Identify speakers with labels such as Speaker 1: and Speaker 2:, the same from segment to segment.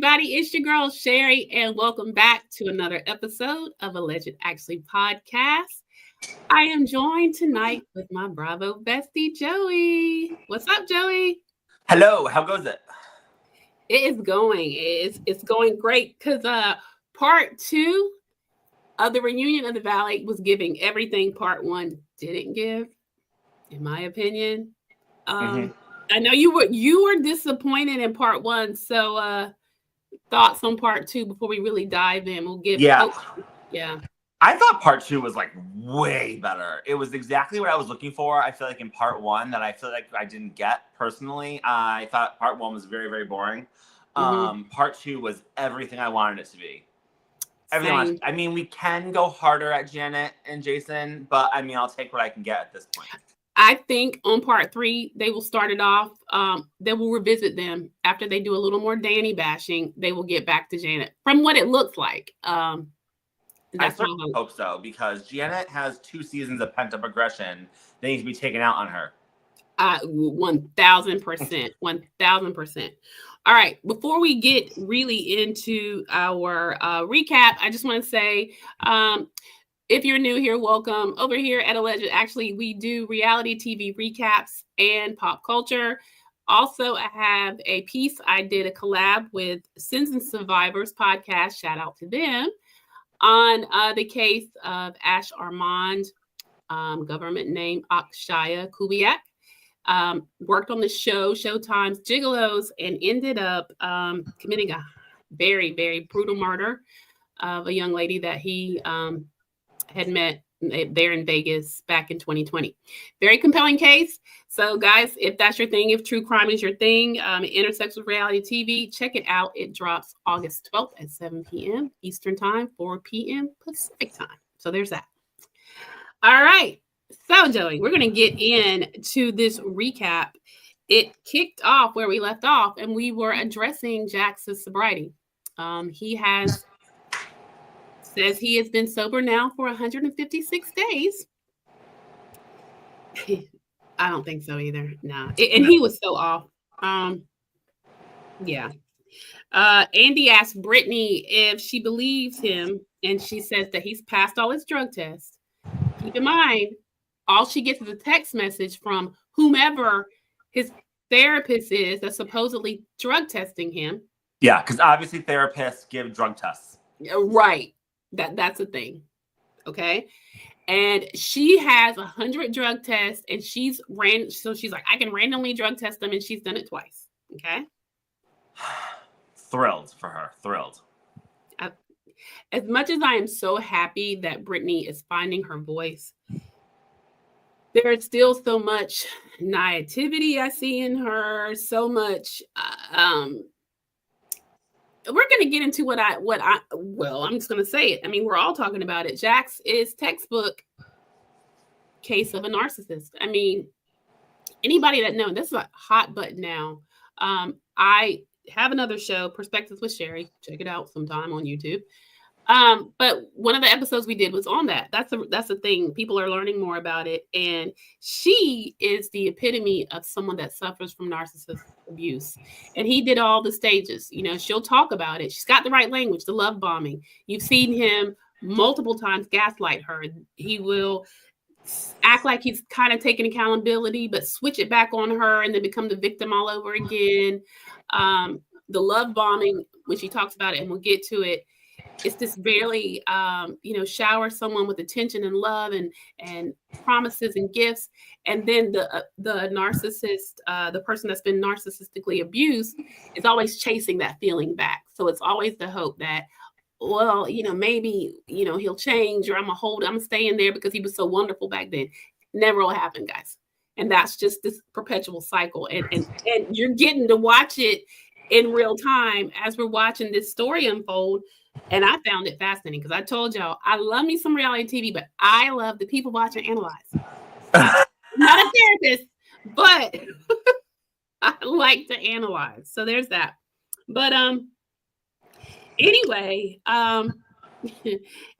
Speaker 1: everybody. It's your girl, Sherry, and welcome back to another episode of Alleged Actually Podcast. I am joined tonight with my Bravo Bestie, Joey. What's up, Joey?
Speaker 2: Hello, how goes it?
Speaker 1: It is going. It's going great because part 2 of the reunion of the Valley was giving everything part 1 didn't give, in my opinion. I know you were disappointed in part 1, so thoughts on part 2 before we really dive in. We'll give
Speaker 2: Yeah.
Speaker 1: Yeah.
Speaker 2: I thought part 2 was like way better. It was exactly what I was looking for. I feel like in part 1 that I feel like I didn't get personally. I thought part 1 was very, very boring. Part 2 was everything I wanted it to be. Everything. I mean, we can go harder at Janet and Jason, but I mean, I'll take what I can get at this point.
Speaker 1: I think on part 3, they will start it off. They will revisit them after they do a little more Danny bashing. They will get back to Janet from what it looks like.
Speaker 2: I certainly hope so, because Janet has 2 seasons of pent-up aggression that needs to be taken out on her.
Speaker 1: 1,000%. 1,000%. All right. Before we get really into our recap, I just want to say, if you're new here, welcome. Over here at Alleged, actually, we do reality TV recaps and pop culture. Also, I have a piece. I did a collab with Sins and Survivors podcast. Shout out to them on the case of Ash Armand, government name Akshaya Kubiak. Worked on the show, Showtime's Gigolos, and ended up committing a very, very brutal murder of a young lady that he had met there in Vegas back in 2020. Very compelling case. So guys, if that's your thing, if true crime is your thing, it intersects with reality TV, check it out. It drops August 12th at 7 p.m. Eastern time, 4 p.m. Pacific time. So there's that. All right. So Joey, we're going to get into this recap. It kicked off where we left off, and we were addressing Jax's sobriety. He says he has been sober now for 156 days. I don't think so either. No. And he was so off. Yeah. Andy asked Brittany if she believes him, and she says that he's passed all his drug tests. Keep in mind, all she gets is a text message from whomever his therapist is that's supposedly drug testing him.
Speaker 2: Yeah, because obviously therapists give drug tests.
Speaker 1: Right. That's a thing. Okay. And she has 100 drug tests, and she's like, I can randomly drug test them, and she's done it twice. Okay.
Speaker 2: Thrilled for her. Thrilled.
Speaker 1: As much as I am so happy that Brittany is finding her voice, there is still so much naivety I see in her, so much we're going to get into I'm just going to say it. I mean, we're all talking about it. Jax is textbook case of a narcissist. I mean, anybody that knows, this is a hot button now. I have another show, Perspectives with Sherry. Check it out sometime on YouTube. But one of the episodes we did was on that. That's the thing. People are learning more about it. And she is the epitome of someone that suffers from narcissistic abuse. And he did all the stages. You know, she'll talk about it. She's got the right language, the love bombing. You've seen him multiple times gaslight her. He will act like he's kind of taking accountability, but switch it back on her and then become the victim all over again. The love bombing, when she talks about it, and we'll get to it, it's this barely, shower someone with attention and love and promises and gifts. And then the narcissist, the person that's been narcissistically abused, is always chasing that feeling back. So it's always the hope that, well, maybe, he'll change, or I'm staying there because he was so wonderful back then. Never will happen, guys. And that's just this perpetual cycle. And you're getting to watch it in real time as we're watching this story unfold. And I found it fascinating because I told y'all, I love me some reality TV, but I love the people watch and analyze. Not a therapist, but I like to analyze. So there's that. But anyway,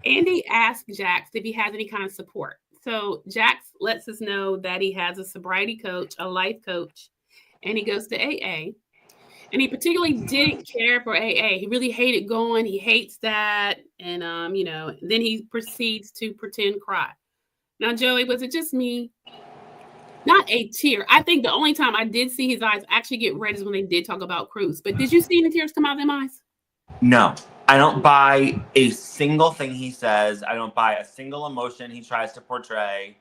Speaker 1: Andy asked Jax if he has any kind of support. So Jax lets us know that he has a sobriety coach, a life coach, and he goes to AA. And he particularly didn't care for AA. He really hated going. He hates that. And, then he proceeds to pretend cry. Now, Joey, was it just me? Not a tear. I think the only time I did see his eyes actually get red is when they did talk about Cruz. But did you see any tears come out of them eyes?
Speaker 2: No. I don't buy a single thing he says. I don't buy a single emotion he tries to portray.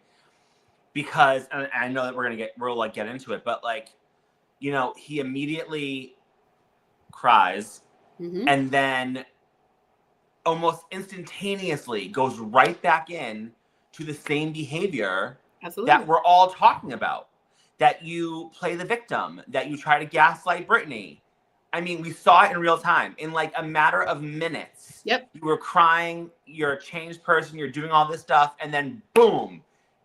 Speaker 2: Because, and I know that we'll get into it, but he immediately cries and then almost instantaneously goes right back in to the same behavior that we're all talking about. That you play the victim, that you try to gaslight Brittany. I mean, we saw it in real time. In like a matter of minutes, you were crying, you're a changed person, you're doing all this stuff, and then boom,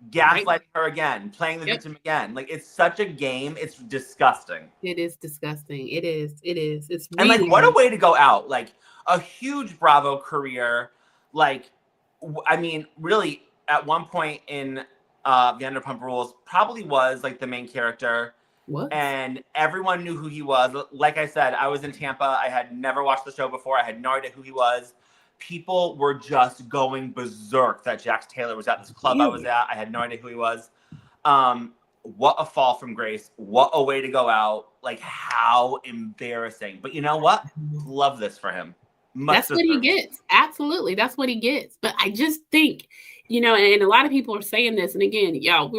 Speaker 2: gaslighting her again, playing the victim again. Like, it's such a game. It's disgusting.
Speaker 1: It is disgusting. It is. It's
Speaker 2: really, and what a way to go out. Like, a huge Bravo career. Like, I mean, really, at one point in Vanderpump Rules, probably was like the main character. What? And everyone knew who he was. Like I said, I was in Tampa. I had never watched the show before. I had no idea who he was. People were just going berserk that Jax Taylor was at this club I was at. I had no idea who he was. What a fall from grace. What a way to go out. Like, how embarrassing. But you know what? Love this for him.
Speaker 1: That's what he gets. Absolutely. That's what he gets. But I just think, and a lot of people are saying this. And again, y'all,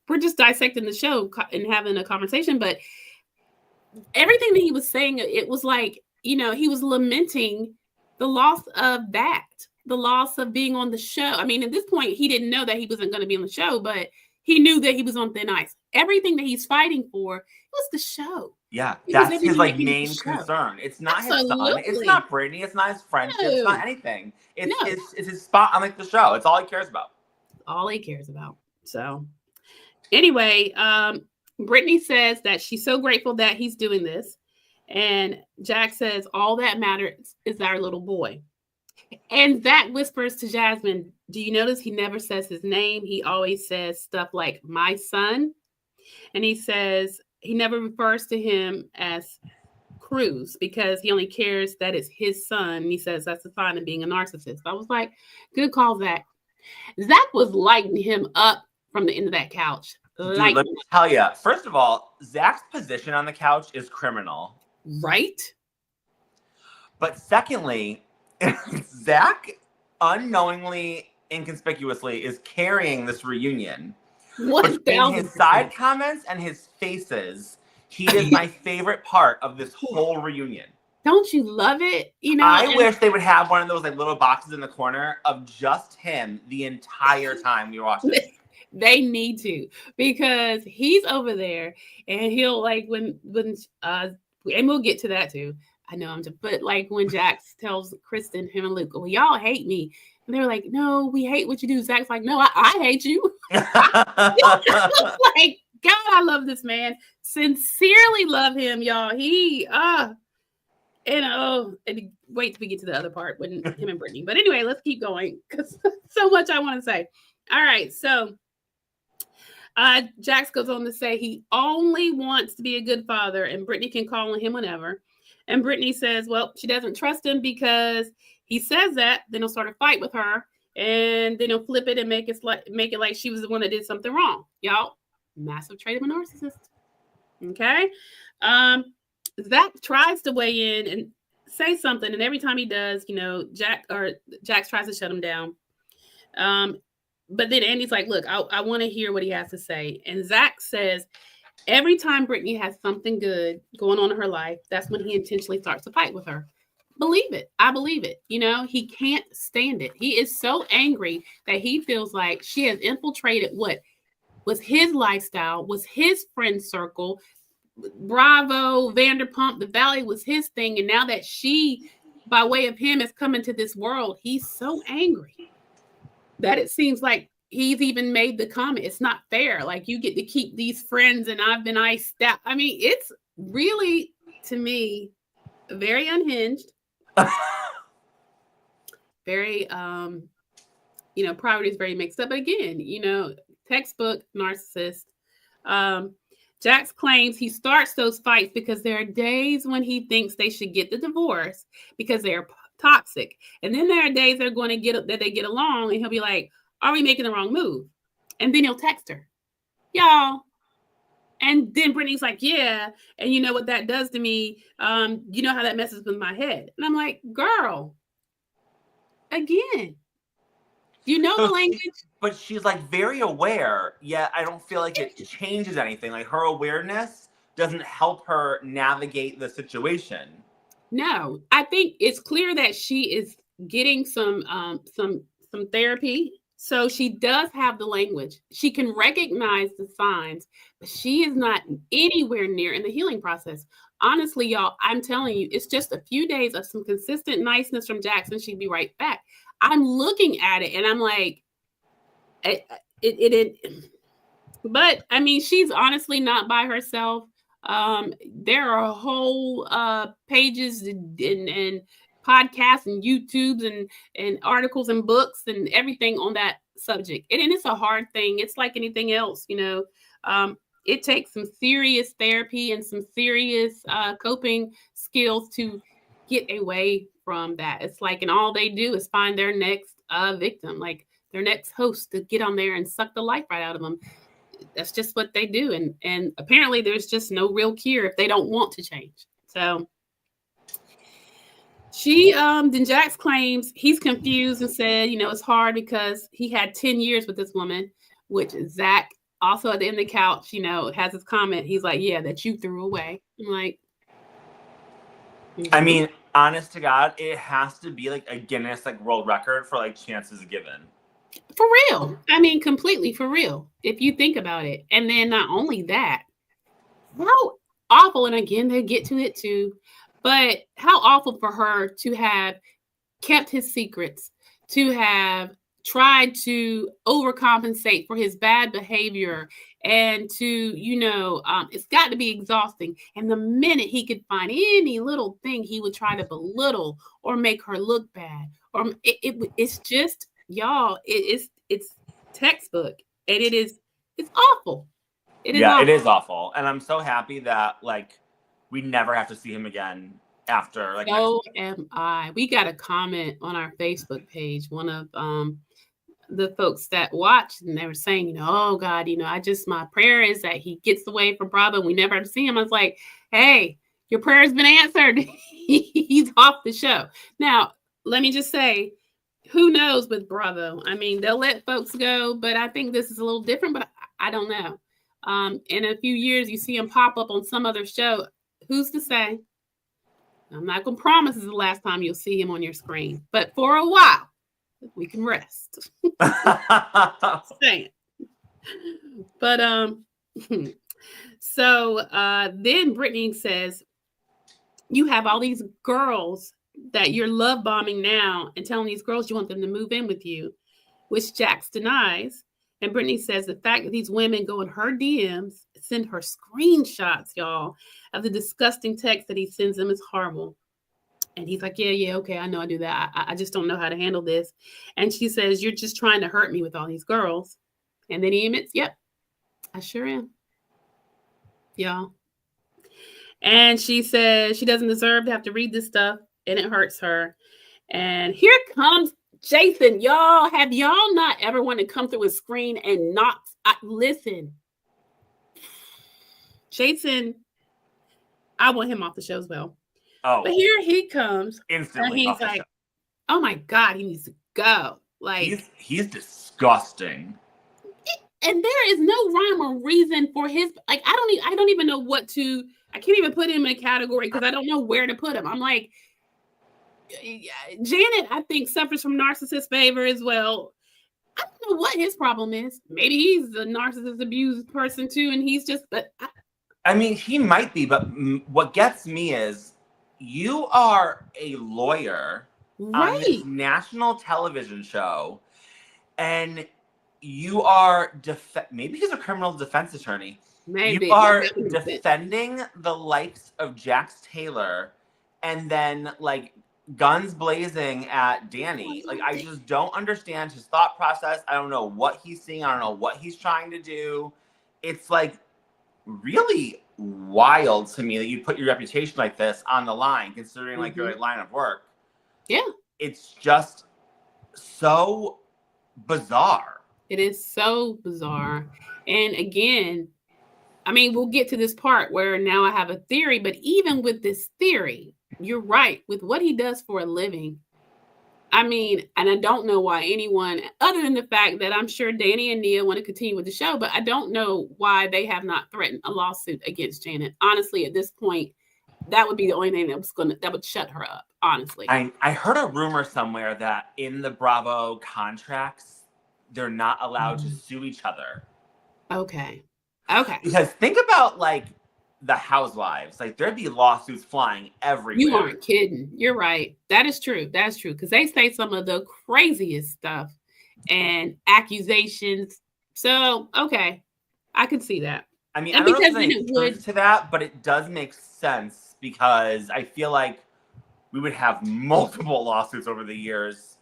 Speaker 1: we're just dissecting the show and having a conversation. But everything that he was saying, it was like, he was lamenting the loss of that, the loss of being on the show. I mean, at this point, he didn't know that he wasn't going to be on the show, but he knew that he was on thin ice. Everything that he's fighting for was the show.
Speaker 2: Yeah, that's his main concern. It's not his son. It's not Brittany. It's not his friendship. It's not anything. It's his spot on the show. It's all he cares about.
Speaker 1: All he cares about. So anyway, Brittany says that she's so grateful that he's doing this. And Jax says, all that matters is our little boy. And Zach whispers to Jasmine, do you notice he never says his name? He always says stuff like, my son. And he says he never refers to him as Cruz because he only cares that it's his son. And he says that's a sign of being a narcissist. I was like, good call, Zach. Zach was lighting him up from the end of that couch.
Speaker 2: Dude, let me tell you, first of all, Zach's position on the couch is criminal.
Speaker 1: Right?
Speaker 2: But secondly, Zach unknowingly, inconspicuously is carrying this reunion. Between his side comments and his faces, he is my favorite part of this whole reunion.
Speaker 1: Don't you love it?
Speaker 2: I wish they would have one of those like little boxes in the corner of just him the entire time we watch it.
Speaker 1: They need to, because he's over there and he'll like when and we'll get to that too. I know but like when Jax tells Kristen, him and Luke, well, y'all hate me. And they're like, no, we hate what you do. Zach's like, no, I hate you. Like, God, I love this man. Sincerely love him, y'all. And wait till we get to the other part when him and Brittany. But anyway, let's keep going because so much I want to say. All right, so Jax goes on to say he only wants to be a good father, and Brittany can call on him whenever. And Brittany says, well, she doesn't trust him because he says that, then he'll start a fight with her, and then he'll flip it and make it like she was the one that did something wrong. Y'all, massive trait of a narcissist. Okay? Zach tries to weigh in and say something, and every time he does, Jax tries to shut him down. But then Andy's like, look, I want to hear what he has to say. And Zach says, every time Brittany has something good going on in her life, that's when he intentionally starts to fight with her. Believe it. I believe it. He can't stand it. He is so angry that he feels like she has infiltrated what was his lifestyle, was his friend circle. Bravo, Vanderpump, the Valley was his thing. And now that she, by way of him, has come into this world, he's so angry that it seems like he's even made the comment, it's not fair. Like, you get to keep these friends and I've been iced out. I mean, it's really, to me, very unhinged. Very, priorities very mixed up. But again, textbook narcissist. Jax claims he starts those fights because there are days when he thinks they should get the divorce because they're toxic. And then there are days they're going to get along, and he'll be like, are we making the wrong move? And then he'll text her, y'all. And then Brittany's like, yeah. And you know what that does to me? You know how that messes with my head. And I'm like, girl, again, you know the language.
Speaker 2: But she's like very aware, yet I don't feel like it changes anything. Like her awareness doesn't help her navigate the situation.
Speaker 1: No, I think it's clear that she is getting some therapy. So she does have the language. She can recognize the signs, but she is not anywhere near in the healing process. Honestly, y'all, I'm telling you, it's just a few days of some consistent niceness from Jackson. She'd be right back. I'm looking at it and I'm like, but I mean, she's honestly not by herself. There are whole pages and podcasts and YouTubes and articles and books and everything on that subject. And it's a hard thing. It's like anything else, you know. It takes some serious therapy and some serious coping skills to get away from that. It's like, and all they do is find their next victim, like their next host, to get on there and suck the life right out of them. That's just what they do. And apparently there's just no real cure if they don't want to change. So then Jax claims he's confused and said, you know, it's hard because he had 10 years with this woman, which Zach also at the end of the couch, you know, has his comment. He's like, yeah, that you threw away. I'm like,
Speaker 2: I mean, honest to God, it has to be like a Guinness like world record for like chances given.
Speaker 1: For real. I mean, completely for real, if you think about it. And then not only that, how awful, and again, they get to it too, but how awful for her to have kept his secrets, to have tried to overcompensate for his bad behavior, and to, you know, it's got to be exhausting. And the minute he could find any little thing, he would try to belittle or make her look bad. Or it's just, y'all, it's textbook, and it's awful. It is awful.
Speaker 2: And I'm so happy that like we never have to see him again after. Like,
Speaker 1: so am I. We got a comment on our Facebook page. One of the folks that watched, and they were saying, you know, oh God, you know, my prayer is that he gets away from Bravo and we never have to see him. I was like, hey, your prayer has been answered. He's off the show. Now, let me just say, who knows with Bravo? I mean, they'll let folks go, but I think this is a little different, but I don't know. In a few years, you see him pop up on some other show. Who's to say? I'm not going to promise it's the last time you'll see him on your screen, but for a while, we can rest. Saying. But so then Brittany says, you have all these girls that you're love bombing now and telling these girls you want them to move in with you, which Jax denies. And Brittany says the fact that these women go in her DMs, send her screenshots, y'all, of the disgusting text that he sends them is horrible. And he's like, yeah, okay, I know I do that. I just don't know how to handle this. And she says, you're just trying to hurt me with all these girls. And then he admits, yep, I sure am. Y'all. And she says she doesn't deserve to have to read this stuff, and it hurts her. And here comes Jason. Y'all, have y'all not ever wanted to come through a screen and not listen? Jason, I want him off the show as well. Oh, but here he comes.
Speaker 2: Instantly.
Speaker 1: And he's like, oh my God, he needs to go. Like,
Speaker 2: he's disgusting.
Speaker 1: And there is no rhyme or reason for his, like, I don't even know what to, I can't even put him in a category because I don't know where to put him. I'm like, Janet, I think, suffers from narcissist favor as well. I don't know what his problem is. Maybe he's a narcissist abused person too, and he's just, but
Speaker 2: I mean, he might be, but what gets me is you are a lawyer on this national television show, and you are maybe he's a criminal defense attorney.
Speaker 1: Maybe
Speaker 2: you are defending the likes of Jax Taylor, and then like guns blazing at Danny. Like, I just don't understand his thought process. I don't know what he's seeing. I don't know what he's trying to do. It's like really wild to me that you put your reputation like this on the line, considering like your line of work.
Speaker 1: Yeah.
Speaker 2: It's just so bizarre.
Speaker 1: It is so bizarre. And again, I mean, we'll get to this part where now I have a theory, but even with this theory, you're right. With what he does for a living, I mean, and I don't know why anyone, other than the fact that I'm sure Danny and Nia want to continue with the show, but I don't know why they have not threatened a lawsuit against Janet. Honestly, at this point, that would be the only thing that would shut her up. Honestly,
Speaker 2: I heard a rumor somewhere that in the Bravo contracts, they're not allowed to sue each other.
Speaker 1: Okay.
Speaker 2: Because think about like the Housewives, like there'd be lawsuits flying everywhere.
Speaker 1: You aren't kidding. You're right. That is true. That's true. Because they say some of the craziest stuff and accusations. So, okay. I could see that.
Speaker 2: I mean, I don't know if there's any truth to that, but it does make sense because I feel like we would have multiple lawsuits over the years.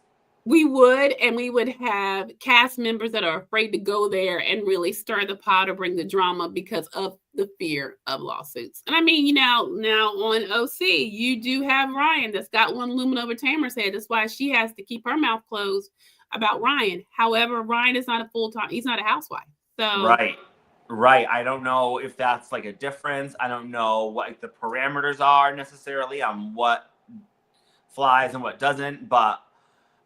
Speaker 1: We would, and we would have cast members that are afraid to go there and really stir the pot or bring the drama because of the fear of lawsuits. And I mean, now on OC, you do have Ryan that's got one looming over Tamar's head. That's why she has to keep her mouth closed about Ryan. However, Ryan is not a full-time, he's not a housewife. So
Speaker 2: Right. I don't know if that's like a difference. I don't know what like, the parameters are necessarily on what flies and what doesn't, but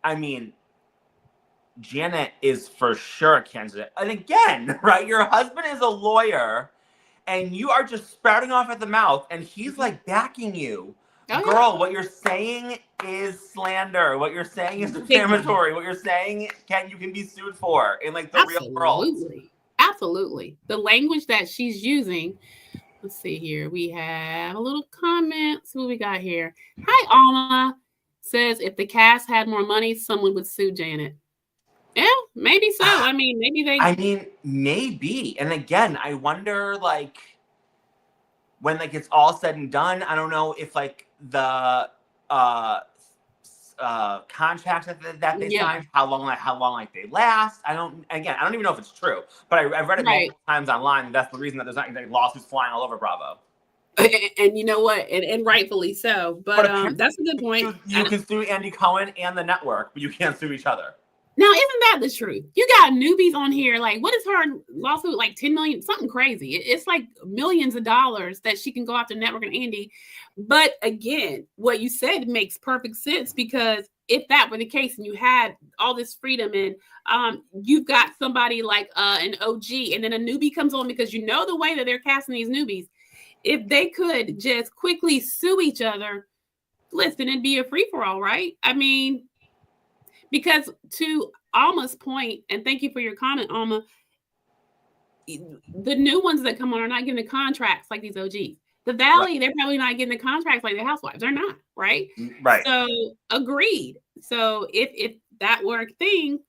Speaker 2: I mean, Janet is for sure a candidate. And again, right, your husband is a lawyer and you are just spouting off at the mouth and he's like backing you. Oh, girl, what you're saying is slander. What you're saying is defamatory. What you're saying you can be sued for in like the real world.
Speaker 1: Absolutely. The language that she's using. Let's see here. We have a little comment. So what we got here? Hi, Alma. Says if the cast had more money, someone would sue Janet. Yeah, maybe so. I mean,
Speaker 2: maybe. And again, I wonder, like, when like it's all said and done, I don't know if like the contracts that they signed, how long they last. I don't even know if it's true, but I've read it multiple times online, and that's the reason that there's not lawsuits flying all over Bravo.
Speaker 1: And you know what? And rightfully so. But that's a good point.
Speaker 2: You can sue Andy Cohen and the network, but you can't sue each other.
Speaker 1: Now, isn't that the truth? You got newbies on here. Like, what is her lawsuit? Like 10 million, something crazy. It's like millions of dollars that she can go after network and Andy. But again, what you said makes perfect sense, because if that were the case and you had all this freedom and you've got somebody like an OG and then a newbie comes on, because you know the way that they're casting these newbies, if they could just quickly sue each other, listen, it'd be a free-for-all, right? I mean, because to Alma's point, and thank you for your comment, Alma, the new ones that come on are not getting the contracts like these OGs. The Valley, they're probably not getting the contracts like the Housewives. They're not, right?
Speaker 2: Right.
Speaker 1: So, agreed. So, if that were a thing,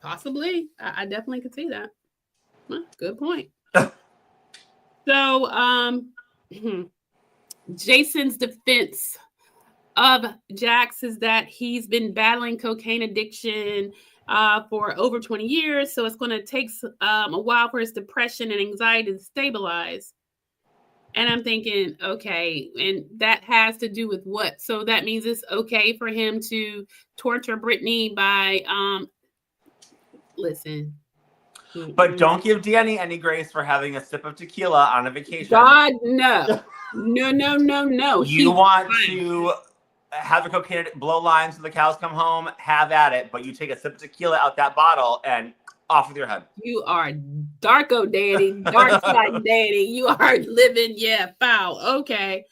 Speaker 1: possibly, I definitely could see that. Well, good point. So, Jason's defense of Jax is that he's been battling cocaine addiction for over 20 years. So it's going to take a while for his depression and anxiety to stabilize. And I'm thinking, okay, and that has to do with what? So that means it's okay for him to torture Brittany by, listen.
Speaker 2: But don't give Danny any grace for having a sip of tequila on a vacation.
Speaker 1: God, no. No.
Speaker 2: You want to have a cocaine addict, blow lines till the cows come home, have at it, but you take a sip of tequila out that bottle and off with your head.
Speaker 1: You are darko daddy, dark side daddy. You are living, foul. Okay.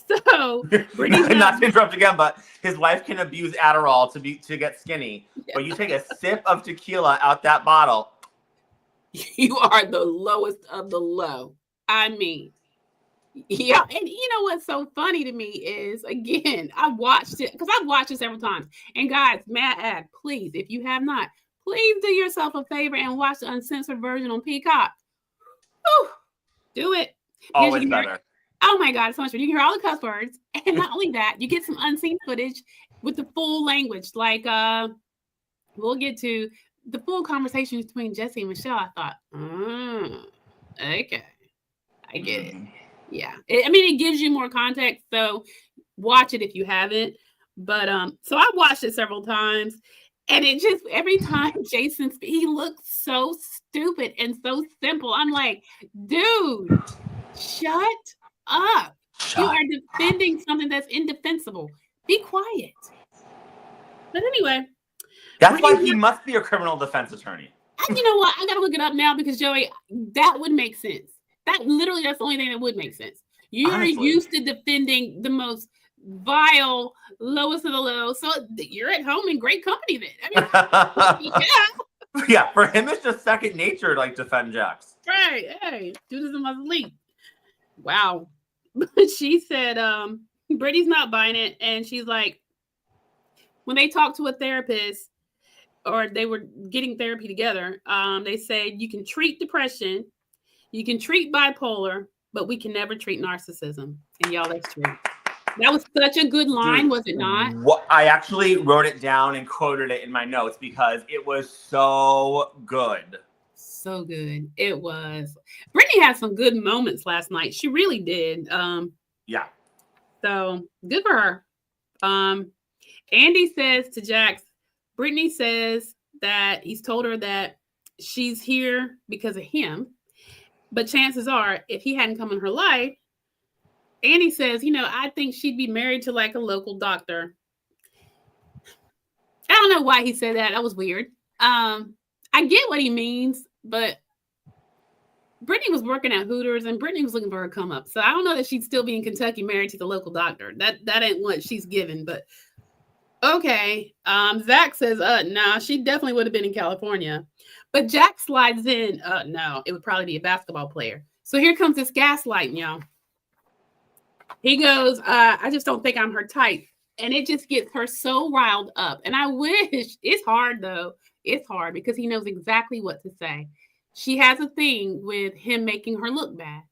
Speaker 1: So,
Speaker 2: not to interrupt again, but his wife can abuse Adderall to get skinny. Yeah. But you take a sip of tequila out that bottle.
Speaker 1: You are the lowest of the low. I mean, yeah. And you know what's so funny to me is, again, I watched it because I've watched it several times. And guys, may I add, please, if you have not, please do yourself a favor and watch the uncensored version on Peacock. Whew, do it.
Speaker 2: Always better.
Speaker 1: Oh my God, it's so much fun. You can hear all the cuss words. And not only that, you get some unseen footage with the full language. Like we'll get to the full conversation between Jesse and Michelle, I thought, okay, I get it. Yeah. I mean, it gives you more context. So watch it if you haven't. But so I watched it several times. And it just, every time Jason, he looks so stupid and so simple. I'm like, dude, shut up. You are defending something that's indefensible. Be quiet. But anyway.
Speaker 2: That's why he must be a criminal defense attorney.
Speaker 1: You know what? I got to look it up now because, Joey, that would make sense. That's the only thing that would make sense. You're used to defending the most vile, lowest of the low. So you're at home in great company then. I mean, yeah.
Speaker 2: Yeah, for him, it's just second nature to like defend Jax.
Speaker 1: Right. Hey, do this in my sleep. Wow. But she said, Brittany's not buying it. And she's like, when they talked to a therapist or they were getting therapy together, they said you can treat depression, you can treat bipolar, but we can never treat narcissism. And y'all, that's true. That was such a good line, dude, was it not?
Speaker 2: I actually wrote it down and quoted it in my notes because it was so good.
Speaker 1: So good. It was. Brittany had some good moments last night. She really did.
Speaker 2: Yeah.
Speaker 1: So good for her. Andy says to Jax, Brittany says that he's told her that she's here because of him. But chances are, if he hadn't come in her life, Andy says, I think she'd be married to like a local doctor. I don't know why he said that. That was weird. I get what he means, but Brittany was working at Hooters and Brittany was looking for her come up. So I don't know that she'd still be in Kentucky married to the local doctor. That ain't what she's given, but okay. Zach says, no, she definitely would have been in California. But Jack slides in, no, it would probably be a basketball player. So here comes this gaslighting, y'all. He goes, I just don't think I'm her type. And it just gets her so riled up. And I wish, it's hard though. It's hard because he knows exactly what to say. She has a thing with him making her look bad.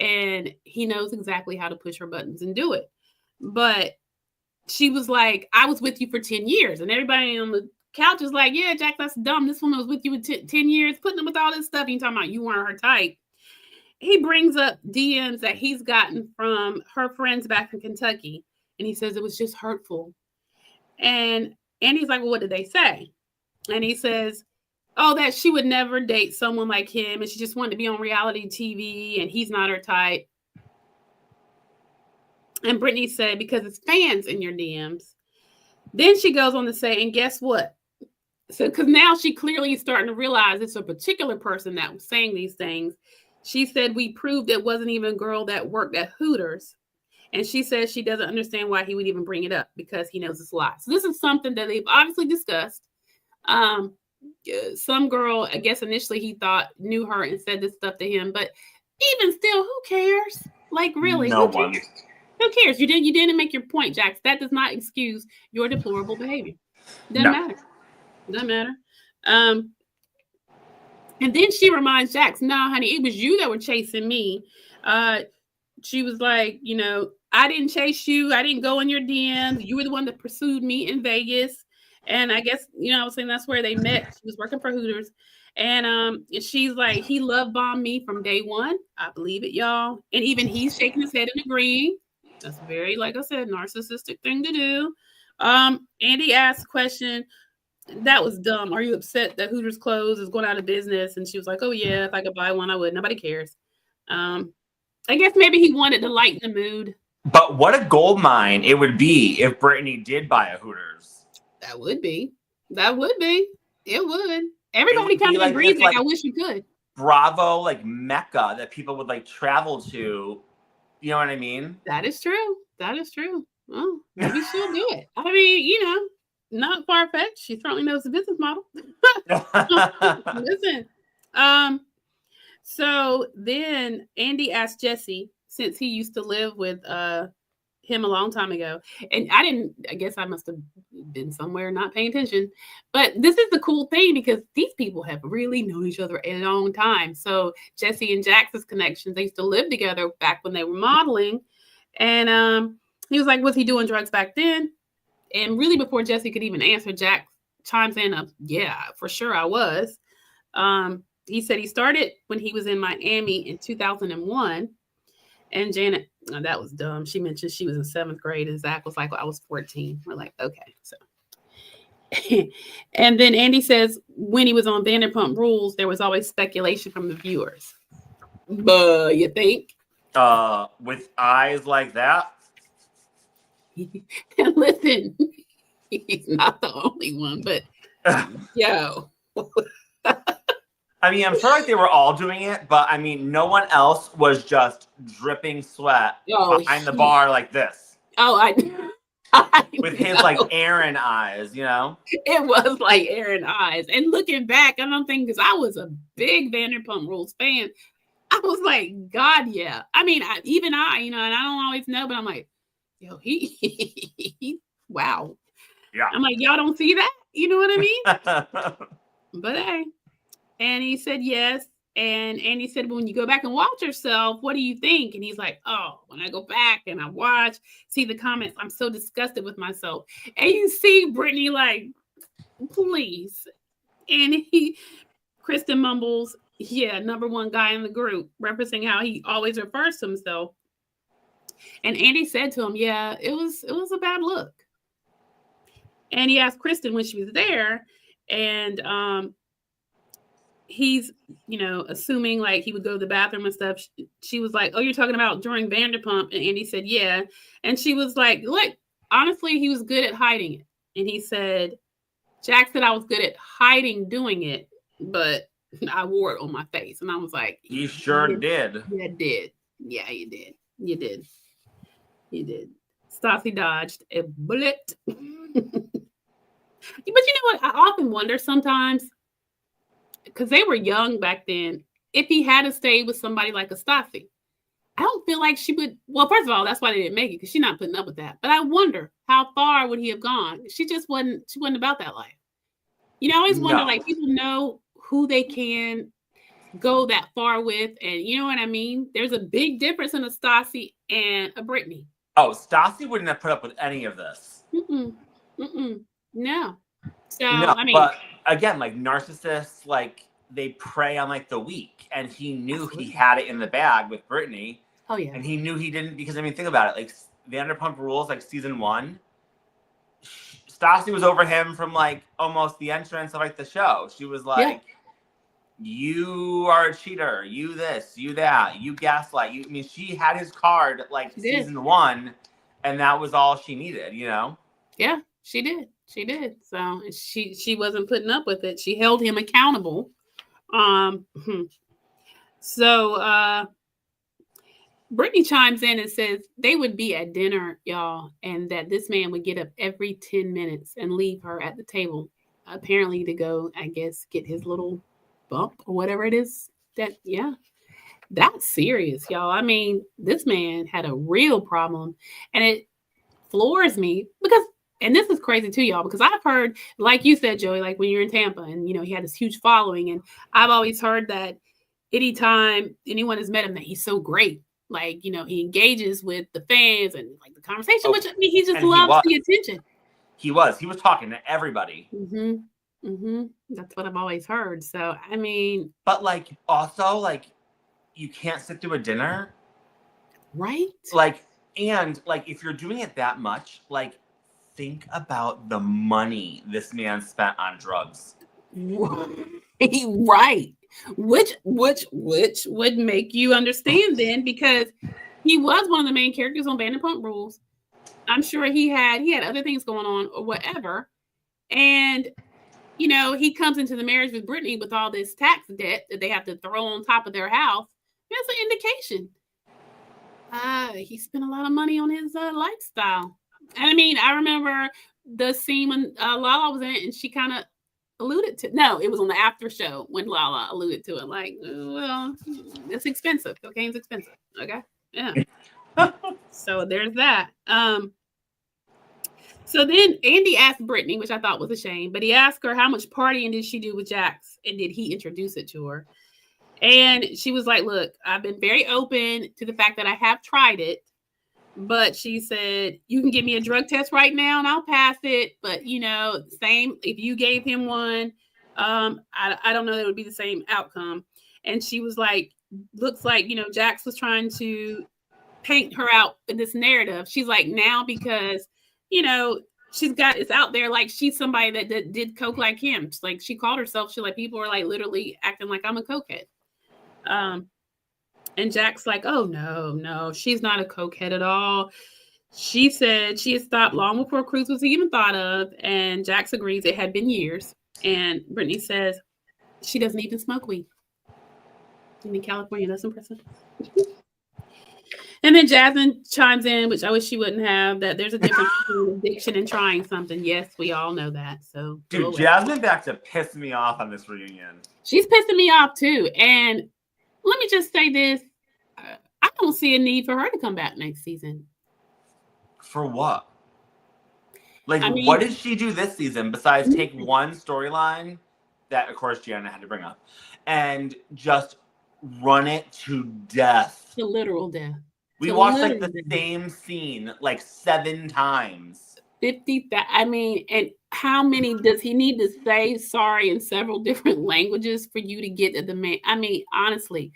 Speaker 1: And he knows exactly how to push her buttons and do it. But she was like, I was with you for 10 years. And everybody on the couch is like, yeah, Jack, that's dumb. This woman was with you for 10 years, putting up with all this stuff. And you're talking about you weren't her type. He brings up DMs that he's gotten from her friends back in Kentucky. And he says it was just hurtful. And he's like, well, what did they say? And he says, oh, that she would never date someone like him. And she just wanted to be on reality TV. And he's not her type. And Brittany said, because it's fans in your DMs. Then she goes on to say, and guess what? So, because now she clearly is starting to realize it's a particular person that was saying these things. She said, we proved it wasn't even a girl that worked at Hooters. And she says she doesn't understand why he would even bring it up because he knows it's a lie. So this is something that they've obviously discussed. Some girl, I guess initially he thought knew her and said this stuff to him. But even still, who cares? Like, really?
Speaker 2: No one.
Speaker 1: Who cares? You didn't make your point, Jax. That does not excuse your deplorable behavior. Doesn't matter. And then she reminds Jax, no, honey, it was you that were chasing me. She was like, I didn't chase you. I didn't go in your DMs. You were the one that pursued me in Vegas. And I guess, I was saying that's where they met. She was working for Hooters. And she's like, he love bombed me from day one. I believe it, y'all. And even he's shaking his head and agreeing. That's very, like I said, narcissistic thing to do. Andy asked a question. That was dumb. Are you upset that Hooters closed, is going out of business? And she was like, oh, yeah, if I could buy one, I would. Nobody cares. I guess maybe he wanted to lighten the mood.
Speaker 2: But what a gold mine it would be if Brittany did buy a Hooters.
Speaker 1: That would be. It would. Everybody kind of agrees, like, I wish you could.
Speaker 2: Bravo, like Mecca that people would like travel to. You know what I mean?
Speaker 1: That is true. Well, maybe she'll do it. I mean, not far-fetched. She certainly knows the business model. Listen. So then Andy asked Jesse, since he used to live with him a long time ago, and I guess I must have been somewhere not paying attention, but this is the cool thing because these people have really known each other a long time. So Jesse and Jax's connections, they used to live together back when they were modeling. And he was like, was he doing drugs back then? And really before Jesse could even answer, Jax chimes in of, yeah, for sure I was. He said he started when he was in Miami in 2001. And Janet, oh, that was dumb. She mentioned she was in 7th grade, and Zach was like, well, I was 14. We're like, okay. So, and then Andy says when he was on Vanderpump Rules, there was always speculation from the viewers. But you think?
Speaker 2: With eyes like that?
Speaker 1: And listen, he's not the only one, but yo.
Speaker 2: I mean, I'm sure like they were all doing it, but I mean, no one else was just dripping sweat behind the bar like this.
Speaker 1: Oh, I
Speaker 2: with his like Aaron eyes, you know?
Speaker 1: It was like Aaron eyes. And looking back, I don't think, because I was a big Vanderpump Rules fan, I was like, God, yeah. I mean, even I, you know, and I don't always know, but I'm like, yo, he wow.
Speaker 2: Yeah.
Speaker 1: I'm like, y'all don't see that? You know what I mean? But hey. And he said yes. And Andy said, when you go back and watch yourself, what do you think? And he's like, oh, when I go back and I watch, see the comments, I'm so disgusted with myself. And you see Brittany like, please. And Kristen mumbles, yeah, number one guy in the group, referencing how he always refers to himself. And Andy said to him, yeah, it was a bad look. And he asked Kristen when she was there, and he's, you know, assuming like he would go to the bathroom and stuff. She was like, oh, you're talking about during Vanderpump? And Andy said, yeah. And she was like, look, honestly, he was good at hiding it. And he said, Jax said I was good at hiding doing it, but I wore it on my face. And I was like,
Speaker 2: you sure did.
Speaker 1: Yeah, did. Yeah, you did. You did. You did. Stassi dodged a bullet. But you know what? I often wonder sometimes, because they were young back then, if he had to stay with somebody like a Stassi, I don't feel like she would. Well, first of all, that's why they didn't make it, because she's not putting up with that. But I wonder how far would he have gone? She wasn't about that life. You know, I always wonder, like, people know who they can go that far with, and you know what I mean? There's a big difference in a Stassi and a Brittany.
Speaker 2: Oh, Stassi wouldn't have put up with any of this.
Speaker 1: No. So,
Speaker 2: no,
Speaker 1: I mean,
Speaker 2: but again, like narcissists, like they prey on like the weak, and he knew he had it in the bag with Brittany.
Speaker 1: Oh yeah,
Speaker 2: and he knew he didn't, because I mean, think about it. Like Vanderpump Rules, like season 1, Stassi was over him from like almost the entrance of like the show. She was like, you are a cheater, you this, you that, you gaslight. I mean, she had his card like season 1, and that was all she needed, you know?
Speaker 1: Yeah, she did. She did. So she wasn't putting up with it. She held him accountable. So Brittany chimes in and says they would be at dinner, y'all, and that this man would get up every 10 minutes and leave her at the table, apparently to go, I guess, get his little bump or whatever it is. That's serious, y'all. I mean, this man had a real problem, and it floors me because, and this is crazy too, y'all, because I've heard, like you said, Joey, like when you're in Tampa and, you know, he had this huge following, and I've always heard that anytime anyone has met him, that he's so great. Like, you know, he engages with the fans and like the conversation, which I mean, he just loves the attention.
Speaker 2: He was talking to everybody.
Speaker 1: That's what I've always heard. So, I mean,
Speaker 2: but like, also like, you can't sit through a dinner.
Speaker 1: Right.
Speaker 2: Like, and like, if you're doing it that much, like, think about the money this man spent on drugs.
Speaker 1: Right. Which would make you understand then, because he was one of the main characters on Vanderpump Rules. I'm sure he had other things going on or whatever. And, you know, he comes into the marriage with Brittany with all this tax debt that they have to throw on top of their house. That's an indication. He spent a lot of money on his lifestyle. And I mean, I remember the scene when Lala was in it, and she kind of alluded to, no, it was on the after show when Lala alluded to it, like, well, it's expensive. Cocaine's expensive. Okay. Yeah. So there's that. So then Andy asked Brittany, which I thought was a shame, but he asked her how much partying did she do with Jax, and did he introduce it to her? And she was like, look, I've been very open to the fact that I have tried it, But she said, you can give me a drug test right now and I'll pass it. But, same, if you gave him one, I don't know that it would be the same outcome. And she was like, looks like, Jax was trying to paint her out in this narrative. She's like, now because, it's out there like she's somebody that did coke like him. Like she called herself, people were like literally acting like I'm a cokehead. And Jack's like, oh, no, she's not a cokehead at all. She said she had stopped long before Cruz was even thought of. And Jax agrees it had been years. And Brittany says she doesn't even smoke weed. In California, that's impressive. And then Jasmine chimes in, which I wish she wouldn't have, that there's a difference between addiction and trying something. Yes, we all know that. So,
Speaker 2: dude, Jasmine back to piss me off on this reunion.
Speaker 1: She's pissing me off too. And let me just say this. I don't see a need for her to come back next season.
Speaker 2: For what? Like, what did she do this season besides take one storyline that, of course, Janet had to bring up and just run it to death?
Speaker 1: To literal death.
Speaker 2: We watched like the same scene like 7 times.
Speaker 1: 50. And how many does he need to say sorry in several different languages for you to get to the man? Honestly.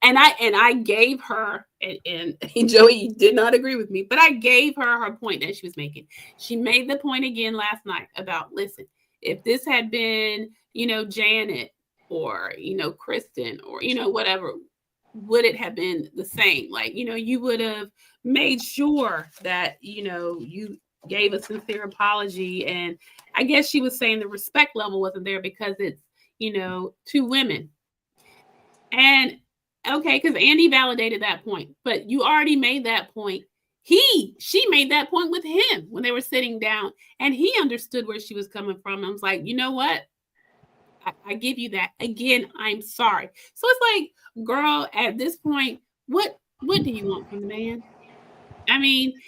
Speaker 1: And I gave her, and Joey did not agree with me, but I gave her point that she was making. She made the point again last night about, listen, if this had been, Janet or, Kristen or, whatever, would it have been the same? Like, you would have made sure that, you gave a sincere apology. And I guess she was saying the respect level wasn't there because it's, 2 women. And okay, because Andy validated that point, but you already made that point. She made that point with him when they were sitting down, and he understood where she was coming from. I was like, you know what? I give you that. Again, I'm sorry. So it's like, girl, at this point, what do you want from the man? And even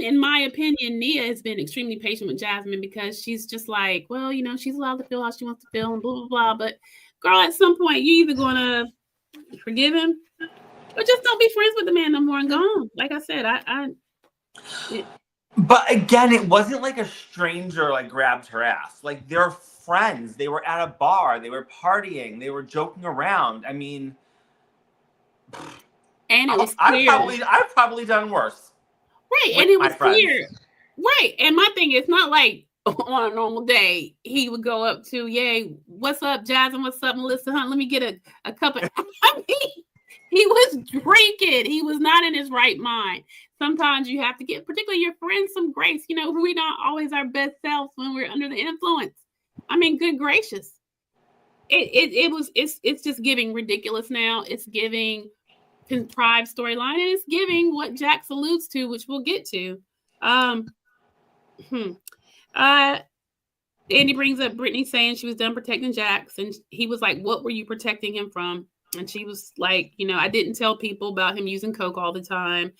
Speaker 1: in my opinion, Nia has been extremely patient with Jasmine because she's just like, well, she's allowed to feel how she wants to feel and blah, blah, blah. But girl, at some point, you either going to forgive him or just don't be friends with the man no more and go on. Like I said,
Speaker 2: But again, it wasn't like a stranger like grabbed her ass. Like they're friends. They were at a bar. They were partying. They were joking around.
Speaker 1: And it was
Speaker 2: clear. I've probably done worse.
Speaker 1: Right, and it was clear. Right, and my thing is not like on a normal day, he would go up to, yay, what's up, Jasmine? What's up, Melissa Hunt? Let me get a cup of... he was drinking. He was not in his right mind. Sometimes you have to give, particularly your friends, some grace. We're not always our best selves when we're under the influence. Good gracious. It's just giving ridiculous now. It's giving contrived storyline, and it's giving what Jax alludes to, which we'll get to. Andy brings up Brittany saying she was done protecting Jax, and he was like, what were you protecting him from? And she was like, I didn't tell people about him using coke all the time.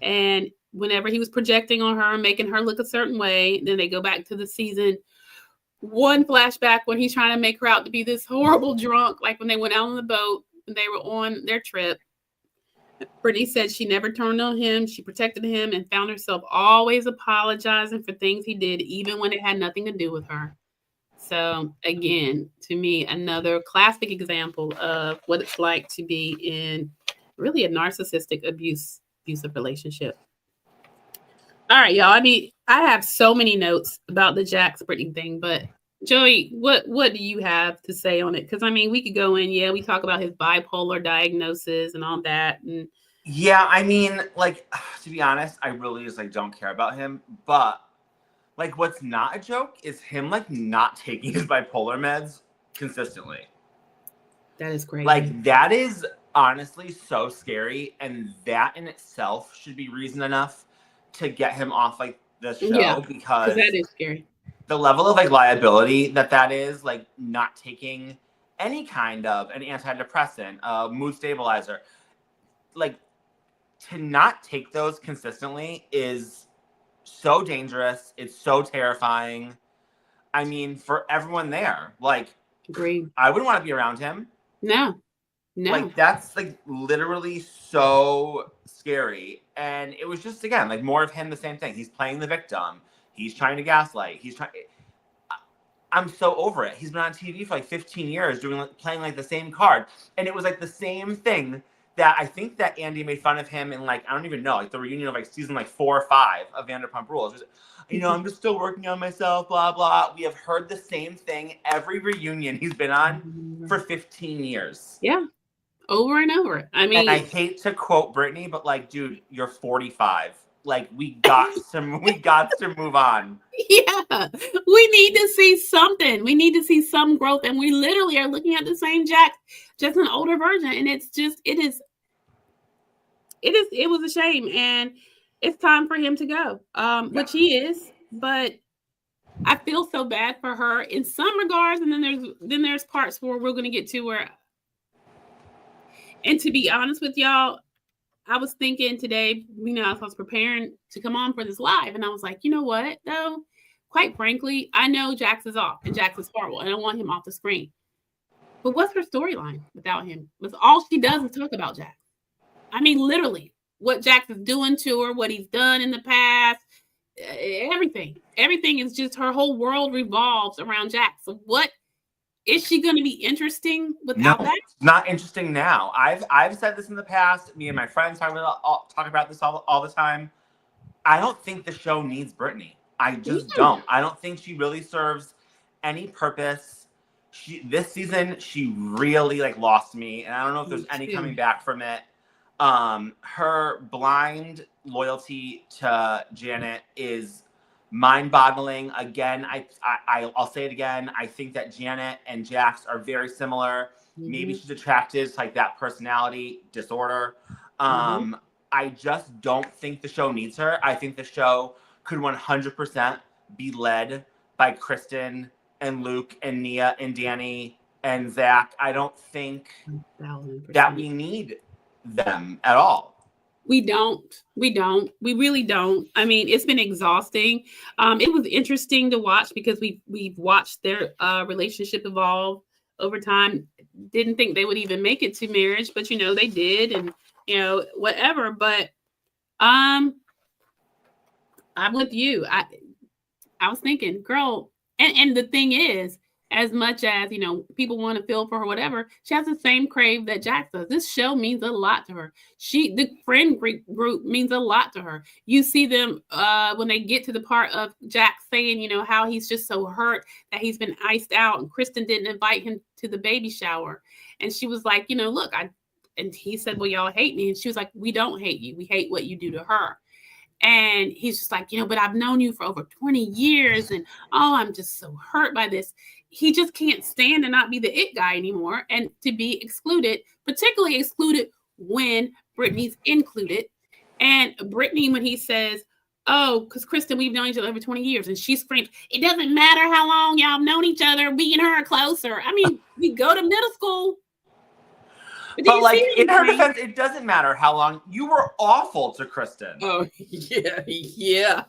Speaker 1: And whenever he was projecting on her, making her look a certain way, then they go back to the season 1 flashback when he's trying to make her out to be this horrible drunk, like when they went out on the boat and they were on their trip. Brittany said she never turned on him. She protected him and found herself always apologizing for things he did, even when it had nothing to do with her. So again, to me, another classic example of what it's like to be in really a narcissistic abusive relationship. All right, y'all. I have so many notes about the Jax Brittany thing, but Joey, what do you have to say on it? Because we could go in, we talk about his bipolar diagnosis and all that, and
Speaker 2: to be honest, I really just don't care about him. But what's not a joke is him not taking his bipolar meds consistently.
Speaker 1: That is crazy.
Speaker 2: That is honestly so scary, and that in itself should be reason enough to get him off the show, because
Speaker 1: that is scary.
Speaker 2: The level of liability that is, not taking any kind of an antidepressant, a mood stabilizer, to not take those consistently is so dangerous. It's so terrifying. For everyone there,
Speaker 1: Agreed.
Speaker 2: I wouldn't want to be around him.
Speaker 1: No. No.
Speaker 2: Like, that's like literally so scary. And it was just, again, like more of him, the same thing. He's playing the victim. He's trying to gaslight. I'm so over it. He's been on TV for like 15 years playing like the same card. And it was like the same thing that I think that Andy made fun of him in, like, I don't even know, like the reunion of like season like 4 or 5 of Vanderpump Rules. Just, I'm just still working on myself, blah, blah. We have heard the same thing every reunion he's been on for 15 years.
Speaker 1: Yeah. Over and over. I mean,
Speaker 2: and I hate to quote Brittany, but like, dude, you're 45. Like, we got to move on.
Speaker 1: Yeah, we need to see something. We need to see some growth, and we literally are looking at the same Jax, just an older version, and it's just it was a shame, and it's time for him to go, which he is. But I feel so bad for her in some regards, and then there's parts where we're going to get to where. And to be honest with y'all, I was thinking today, I was preparing to come on for this live, and I was like, you know what, though? Quite frankly, I know Jax is off, and Jax is horrible, and I want him off the screen. But what's her storyline without him? That's all she does is talk about Jax. I mean, literally, what Jax is doing to her, what he's done in the past, everything. Everything is just, her whole world revolves around Jax. So what is she going to be interesting without that?
Speaker 2: It's not interesting now. I've said this in the past. Me and my friends talk about this all the time. I don't think the show needs Brittany. I just don't. I don't think she really serves any purpose. This season, she really like lost me, and I don't know if there's any coming back from it. Her blind loyalty to Janet is mind-boggling. Again, I'll say it again. I think that Janet and Jax are very similar. Mm-hmm. Maybe she's attracted to like that personality disorder. I just don't think the show needs her. I think the show could 100% be led by Kristen and Luke and Nia and Danny and Zach. I don't think 1,000%. That we need them at all.
Speaker 1: We don't. We really don't. I mean, it's been exhausting. It was interesting to watch because we've watched their relationship evolve over time. Didn't think they would even make it to marriage, but they did, and whatever. But I'm with you. I was thinking, girl, and the thing is, as much as people want to feel for her, whatever, she has the same crave that Jax does. This show means a lot to her. The friend group means a lot to her. You see them when they get to the part of Jax saying, how he's just so hurt that he's been iced out, and Kristen didn't invite him to the baby shower, and she was like, look, and he said, well, y'all hate me, and she was like, we don't hate you, we hate what you do to her. And he's just like, but I've known you for over 20 years, and I'm just so hurt by this. He just can't stand to not be the it guy anymore and to be excluded, particularly excluded when Brittany's included. And Brittany, when he says, oh, because Kristen, we've known each other over 20 years, and she screams, it doesn't matter how long y'all have known each other, me and her are closer. I mean, we go to middle school.
Speaker 2: But like, in her defense, it doesn't matter how long. You were awful to Kristen.
Speaker 1: Oh, yeah.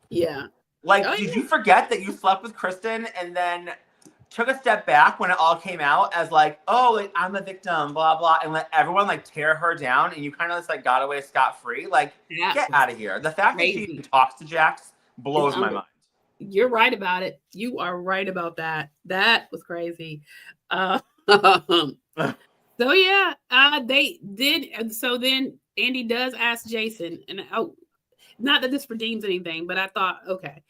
Speaker 1: Yeah.
Speaker 2: Like, did you forget that you slept with Kristen and then took a step back when it all came out as like, oh, like, I'm a victim, blah, blah, and let everyone like tear her down, and you kind of just like got away scot-free? Like, get out of here. The fact that she even talks to Jax blows my mind.
Speaker 1: You're right about it. You are right about that. That was crazy. So yeah, they did. So then Andy does ask Jason, and not that this redeems anything, but I thought, okay,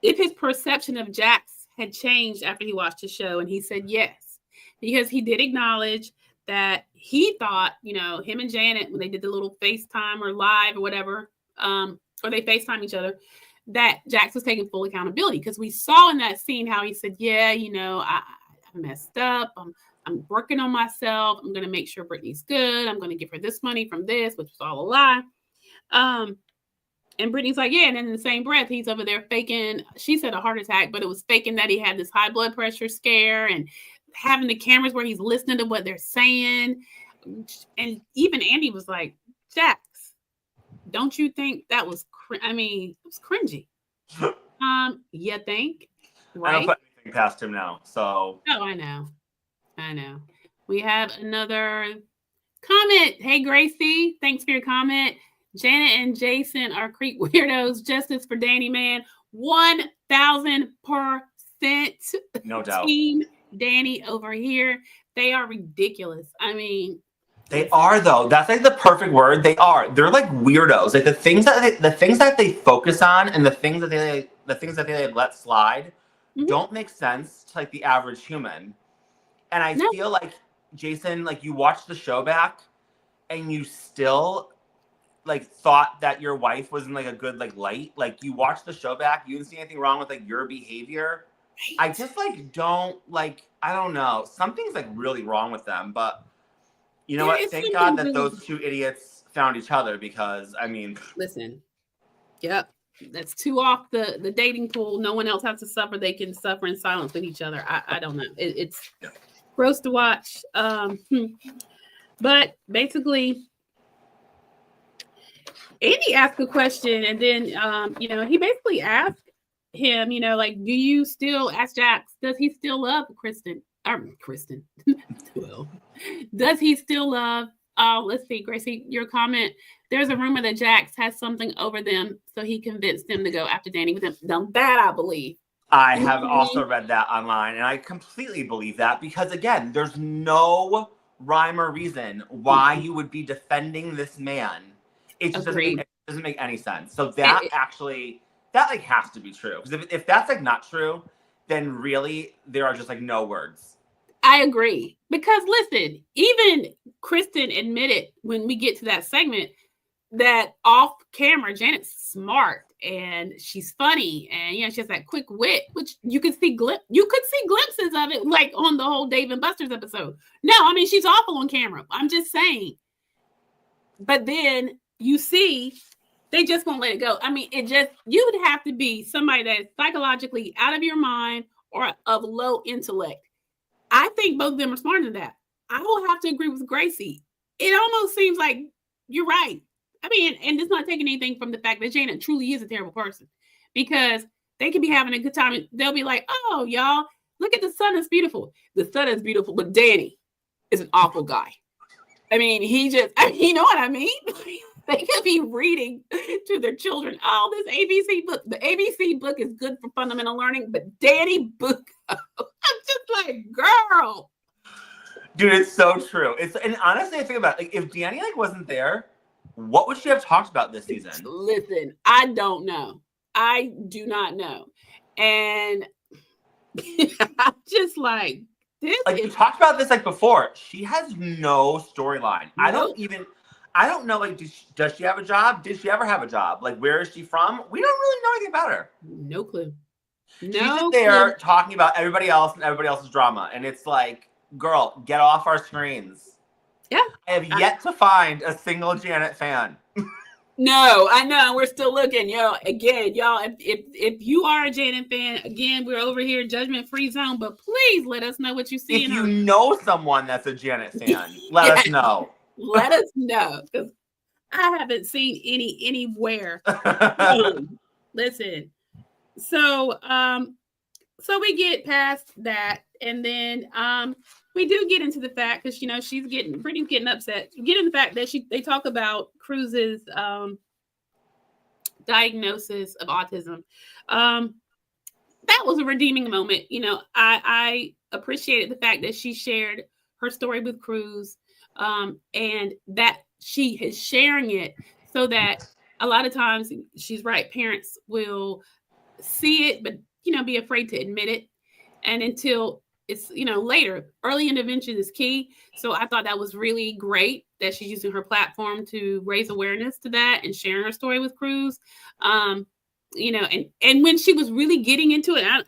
Speaker 1: if his perception of Jax had changed after he watched the show, and he said yes, because he did acknowledge that he thought, him and Janet, when they did the little FaceTime or live or whatever, or they FaceTime each other, that Jax was taking full accountability, because we saw in that scene how he said, yeah, I messed up. I'm working on myself. I'm going to make sure Brittany's good. I'm going to give her this money from this, which was all a lie. And Brittany's like, yeah. And then in the same breath, he's over there faking, she said a heart attack, but it was faking that he had this high blood pressure scare, and having the cameras where he's listening to what they're saying. And even Andy was like, Jax, don't you think that was, it was cringy. You think? Right?
Speaker 2: I don't put anything past him now, so.
Speaker 1: Oh, I know. We have another comment. Hey, Gracie, thanks for your comment. Janet and Jason are creep weirdos. Justice for Danny, man. 1,000%.
Speaker 2: No doubt.
Speaker 1: Team Danny over here. They are ridiculous. I mean,
Speaker 2: they are though. That's like the perfect word. They are. They're like weirdos. Like the things that they focus on and the things that they let slide don't make sense to like the average human. And I feel like Jason, like you watched the show back and you still like thought that your wife was in like a good like light. Like you watched the show back, you didn't see anything wrong with like your behavior. Right. I just like don't like, I don't know. Something's like really wrong with them. But you know what? Thank God that those two idiots found each other, because I mean,
Speaker 1: listen. Yep. That's two off the dating pool. No one else has to suffer. They can suffer in silence with each other. I don't know. It's gross to watch. But basically, Andy asked a question, and then he basically asked him, like, do you still ask Jax? Does he still love Kristen? Well, does he still love? Let's see, Gracie, your comment. There's a rumor that Jax has something over them, so he convinced them to go after Danny with him. Now that I believe.
Speaker 2: I have also read that online, and I completely believe that, because again, there's no rhyme or reason why you would be defending this man. It just doesn't make any sense. So that like has to be true. Because if that's like not true, then really there are just like no words.
Speaker 1: I agree. Because listen, even Kristen admitted when we get to that segment that off camera, Janet's smart and she's funny, and she has that quick wit, which you could see glimpses of it, like on the whole Dave and Buster's episode. No, I mean, she's awful on camera. I'm just saying. But then you see, they just won't let it go. I mean, you would have to be somebody that's psychologically out of your mind or of low intellect. I think both of them are smarter than that. I will have to agree with Gracie. It almost seems like you're right. I mean, and it's not taking anything from the fact that Janet truly is a terrible person, because they could be having a good time and they'll be like, oh, y'all, look at the sun. It's beautiful. The sun is beautiful, but Danny is an awful guy. I mean, you know what I mean? They could be reading to their children, this ABC book. The ABC book is good for fundamental learning, but Danny book, I'm just like, girl.
Speaker 2: Dude, it's so true. And honestly, I think about it, like, if Danny like wasn't there, what would she have talked about this season?
Speaker 1: Listen, I don't know. I do not know. And I'm just like,
Speaker 2: you talked about this like before. She has no storyline. Nope. I don't know, like, does she have a job? Did she ever have a job? Like, where is she from? We don't really know anything about her.
Speaker 1: No clue.
Speaker 2: She's just there talking about everybody else and everybody else's drama. And it's like, girl, get off our screens.
Speaker 1: Yeah.
Speaker 2: I have yet to find a single Janet fan.
Speaker 1: No, I know. We're still looking. Again, y'all, if you are a Janet fan, again, we're over here, judgment-free zone, but please let us know what you see.
Speaker 2: If you know someone that's a Janet fan, let us know.
Speaker 1: Let us know, because I haven't seen anywhere. Listen. So we get past that, and then we do get into the fact, because Brittany's getting upset. We get into the fact that they talk about Cruz's diagnosis of autism. That was a redeeming moment. I appreciated the fact that she shared her story with Cruz, and that she is sharing it so that a lot of times, she's right, parents will see it, but be afraid to admit it, and until it's later. Early intervention is key. So I thought that was really great that she's using her platform to raise awareness to that and sharing her story with Cruz. And when she was really getting into it, I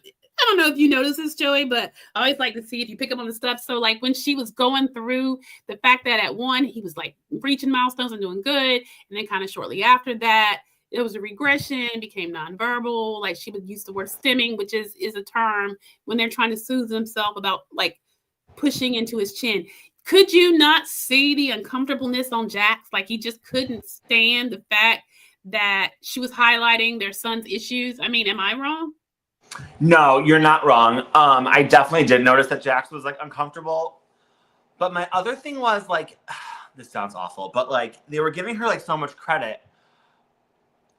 Speaker 1: don't know if you notice this, Joey, but I always like to see if you pick up on the stuff. So like when she was going through the fact that at one, he was like reaching milestones and doing good. And then kind of shortly after that, it was a regression, became nonverbal. Like she would use the word stimming, which is a term when they're trying to soothe themselves about like pushing into his chin. Could you not see the uncomfortableness on Jax? Like he just couldn't stand the fact that she was highlighting their son's issues. I mean, am I wrong?
Speaker 2: No, you're not wrong. I definitely did notice that Jax was like uncomfortable. But my other thing was like, this sounds awful, but like they were giving her like so much credit,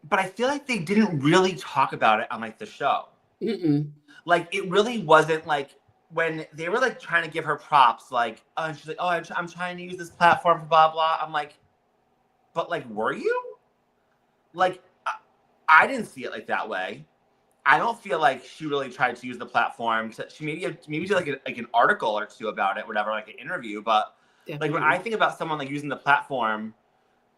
Speaker 2: but I feel like they didn't really talk about it on like the show.
Speaker 1: Mm-mm.
Speaker 2: Like it really wasn't like when they were like trying to give her props, like, she's like, oh, I'm trying to use this platform for blah blah. I'm like, but like, were you? Like, I didn't see it like that way. I don't feel like she really tried to use the platform to. She maybe did like an article or two about it, whatever, like an interview. But
Speaker 1: Definitely.
Speaker 2: like when I think about someone like using the platform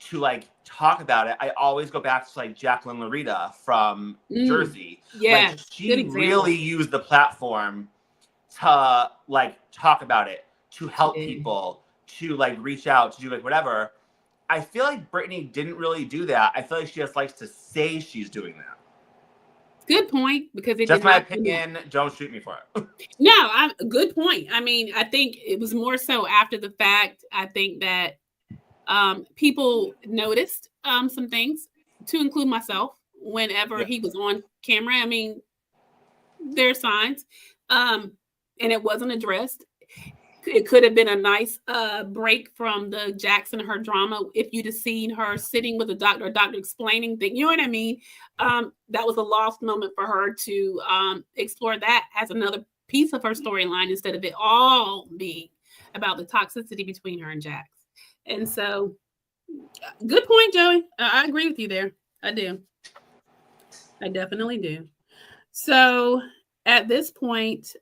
Speaker 2: to like talk about it, I always go back to like Jacqueline Larita from Jersey.
Speaker 1: Yeah,
Speaker 2: like she really used the platform to like talk about it, to help people, to like reach out, to do like whatever. I feel like Brittany didn't really do that. I feel like she just likes to say she's doing that.
Speaker 1: Good point, because it
Speaker 2: just my opinion. Don't shoot me for it.
Speaker 1: No, good point. I mean, I think it was more so after the fact. I think that people noticed some things, to include myself, whenever he was on camera. I mean, there are signs, and it wasn't addressed. It could have been a nice break from the Jax and her drama if you'd have seen her sitting with a doctor explaining things. You know what I mean? That was a lost moment for her to explore that as another piece of her storyline, instead of it all being about the toxicity between her and Jax. And so, good point, Joey. I agree with you there. I do. I definitely do. So at this point,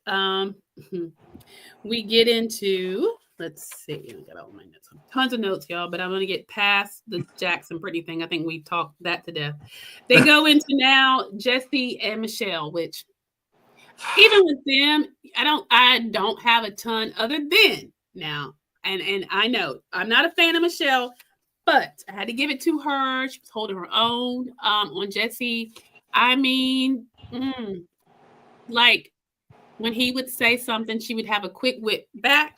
Speaker 1: we get into, let's see, I got all my notes, tons of notes, y'all, but I'm going to get past the Jackson Brittany thing. I think we talked that to death. They go into now Jesse and Michelle, which even with them, I don't have a ton other than now. And I know I'm not a fan of Michelle, but I had to give it to her. She was holding her own on Jesse. I mean, like, when he would say something, she would have a quick whip back.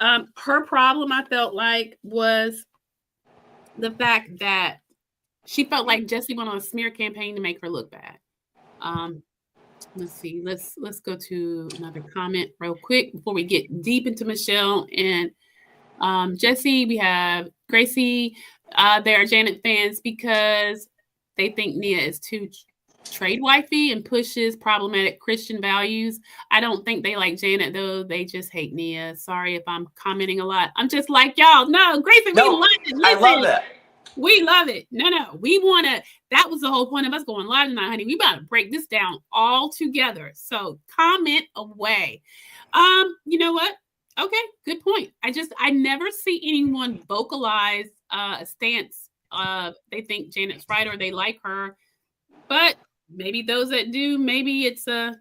Speaker 1: Her problem, I felt like, was the fact that she felt like Jesse went on a smear campaign to make her look bad. Let's see. Let's go to another comment real quick before we get deep into Michelle and Jesse. We have Gracie. They are Janet fans because they think Nia is too trade wifey and pushes problematic Christian values. I don't think they like Janet, though. They just hate Nia. Sorry if I'm commenting a lot. I'm just like y'all. No, Gracie, we love it. Listen,
Speaker 2: I love it.
Speaker 1: We love it. No. We want to. That was the whole point of us going live tonight, honey. We about to break this down all together. So comment away. You know what? Okay, good point. I never see anyone vocalize a stance. They think Janet's right or they like her, but maybe those that do, maybe it's a.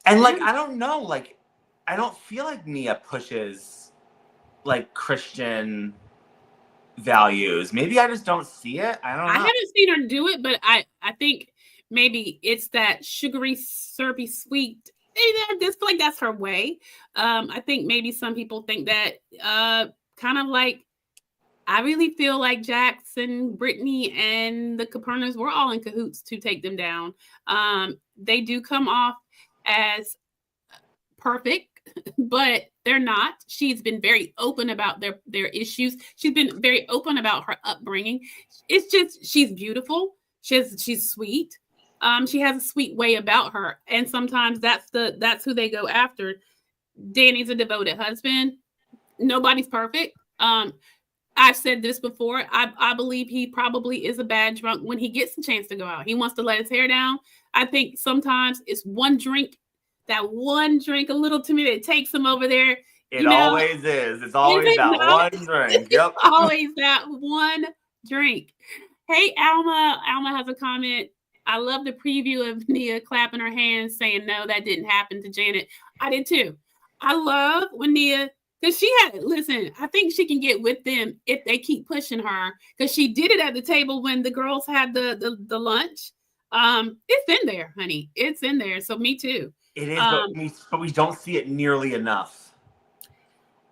Speaker 2: And like, I don't know, like, I don't feel like Nia pushes like Christian values. Maybe I just don't see it. I don't know.
Speaker 1: I haven't seen her do it, but I think maybe it's that sugary, syrupy, sweet. I just feel like that's her way. I think maybe some people think that kind of like, I really feel like Jax and Brittany and the Capernas were all in cahoots to take them down. They do come off as perfect, but they're not. She's been very open about their issues. She's been very open about her upbringing. It's just, she's beautiful. She's sweet. She has a sweet way about her. And sometimes that's who they go after. Danny's a devoted husband. Nobody's perfect. I've said this before. I believe he probably is a bad drunk when he gets a chance to go out. He wants to let his hair down. I think sometimes it's one drink a little too many that takes him over there.
Speaker 2: It always is. It's always that one drink. Yep.
Speaker 1: Always that one drink. Hey, Alma. Alma has a comment. I love the preview of Nia clapping her hands saying, no, that didn't happen to Janet. I did too. I love when Nia, because I think she can get with them if they keep pushing her, because she did it at the table when the girls had the lunch. It's in there, honey. It's in there. So me too.
Speaker 2: It is, but we don't see it nearly enough.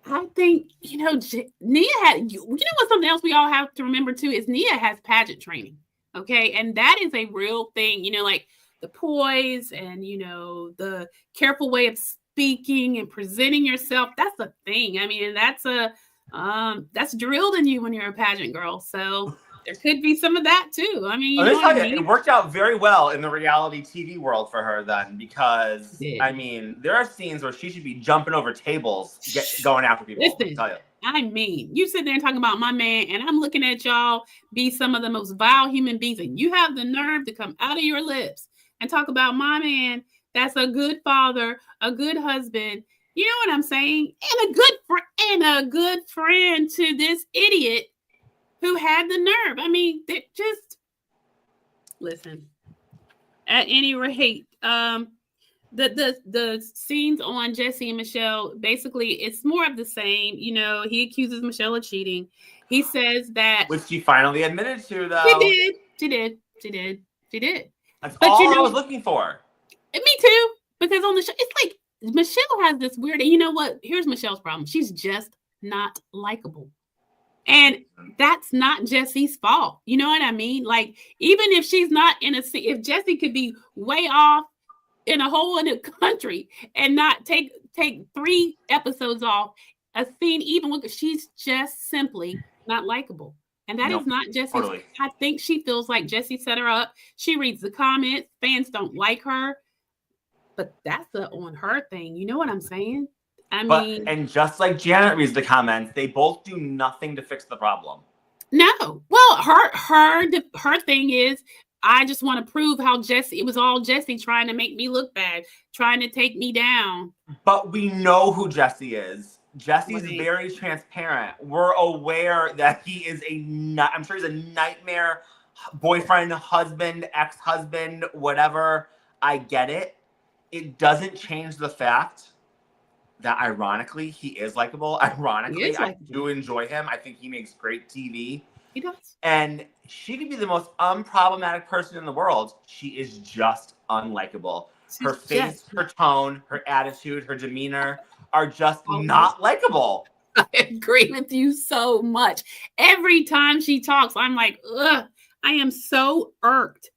Speaker 1: I think, Nia had, what, something else we all have to remember too is Nia has pageant training. Okay. And that is a real thing, like the poise and, the careful way of speaking and presenting yourself. That's a thing. I mean, that's drilled in you when you're a pageant girl. So there could be some of that too. I mean,
Speaker 2: Let me tell you, it worked out very well in the reality TV world for her then, because I mean, there are scenes where she should be jumping over tables, going after people.
Speaker 1: Listen,
Speaker 2: I'll tell you.
Speaker 1: I mean, you sit there and talking about my man, and I'm looking at y'all be some of the most vile human beings, and you have the nerve to come out of your lips and talk about my man that's a good father, a good husband. You know what I'm saying? And a good friend to this idiot who had the nerve. I mean, just listen. At any rate, the scenes on Jesse and Michelle, basically, it's more of the same. You know, he accuses Michelle of cheating. He says that,
Speaker 2: which she finally admitted to, though.
Speaker 1: She did.
Speaker 2: That's all I was looking for.
Speaker 1: Me too. Because on the show, it's like Michelle has this weird. You know what? Here's Michelle's problem. She's just not likable. And that's not Jesse's fault. You know what I mean? Like, even if she's not if Jesse could be way off in a hole in the country and not take 3 episodes off a scene, even with, she's just simply not likable. And that is not Jesse's. Totally. I think she feels like Jesse set her up. She reads the comments. Fans don't like her. But that's on her thing. You know what I'm saying? I mean,
Speaker 2: and just like Janet reads the comments, they both do nothing to fix the problem.
Speaker 1: No. Well, her thing is, I just want to prove how it was all Jesse trying to make me look bad, trying to take me down.
Speaker 2: But we know who Jesse is. Jesse's very transparent. We're aware that he is I'm sure he's a nightmare boyfriend, husband, ex-husband, whatever. I get it. It doesn't change the fact that, ironically, he is likable. Ironically, I do enjoy him. I think he makes great TV.
Speaker 1: He does.
Speaker 2: And she could be the most unproblematic person in the world. She is just unlikable. Her face, her tone, her attitude, her demeanor are just not likable.
Speaker 1: I agree with you so much. Every time she talks, I'm like, ugh, I am so irked.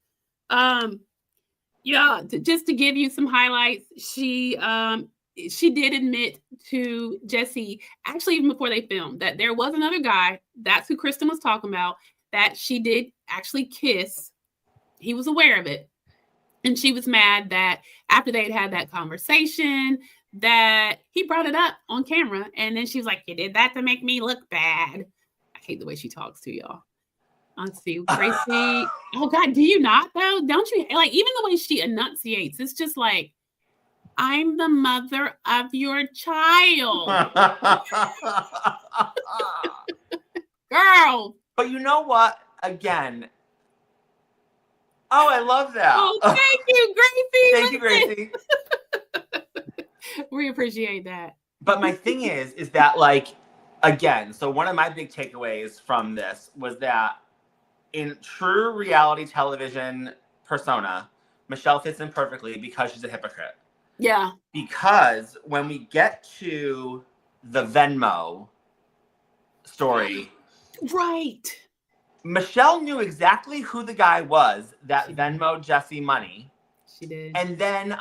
Speaker 1: Just to give you some highlights, she did admit to Jesse, actually even before they filmed, that there was another guy, that's who Kristen was talking about, that she did actually kiss. He was aware of it. And she was mad that after they'd had that conversation, that he brought it up on camera. And then she was like, you did that to make me look bad. I hate the way she talks to y'all. Let's see, Gracie. Oh God, do you not though? Don't you like even the way she enunciates? It's just like, I'm the mother of your child. Girl.
Speaker 2: But you know what? Again. Oh, I love that.
Speaker 1: Oh, thank you, Gracie.
Speaker 2: Thank you, Gracie.
Speaker 1: We appreciate that.
Speaker 2: But my thing is that, like, again, so one of my big takeaways from this was that in true reality television persona, Michelle fits in perfectly because she's a hypocrite.
Speaker 1: Yeah.
Speaker 2: Because when we get to the Venmo story,
Speaker 1: right,
Speaker 2: Michelle knew exactly who the guy was that Venmoed Jesse money.
Speaker 1: She did.
Speaker 2: And then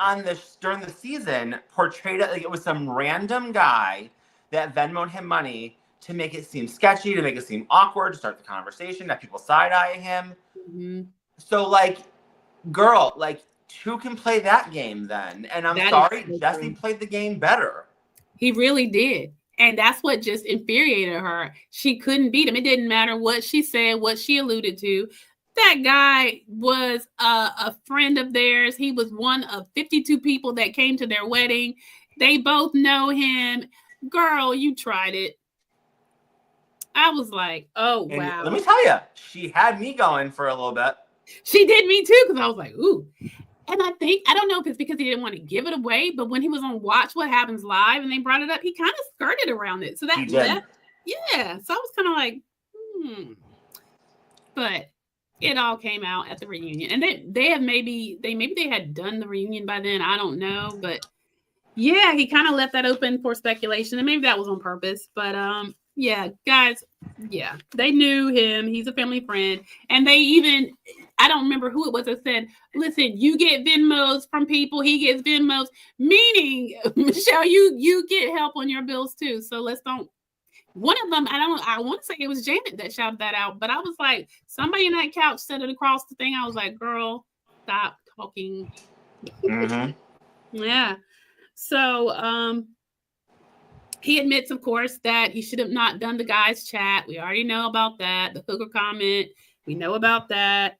Speaker 2: during the season, portrayed it like it was some random guy that Venmoed him money to make it seem sketchy, to make it seem awkward, to start the conversation, that people side-eye him. Mm-hmm. So, like, girl, like, who can play that game then? And I'm sorry, Jesse played the game better.
Speaker 1: He really did. And that's what just infuriated her. She couldn't beat him. It didn't matter what she said, what she alluded to. That guy was a friend of theirs. He was one of 52 people that came to their wedding. They both know him. Girl, you tried it. I was like, oh,
Speaker 2: and
Speaker 1: wow.
Speaker 2: Let me tell you, she had me going for a little bit.
Speaker 1: She did me too, because I was like, ooh. And I don't know if it's because he didn't want to give it away, but when he was on Watch What Happens Live and they brought it up, he kind of skirted around it. So that, yeah. So I was kind of like, But it all came out at the reunion. And they had done the reunion by then. I don't know. But yeah, he kind of left that open for speculation. And maybe that was on purpose. But yeah, guys, yeah, they knew him. He's a family friend. And they even, I don't remember who it was that said, listen, you get Venmos from people, he gets Venmos, meaning, Michelle, you get help on your bills too. So let's don't. One of them, I want to say it was Janet that shouted that out, but I was like, somebody in that couch said it across the thing. I was like, girl, stop talking.
Speaker 2: Mm-hmm.
Speaker 1: Yeah. So he admits, of course, that he should have not done the guys' chat. We already know about that. The hooker comment, we know about that.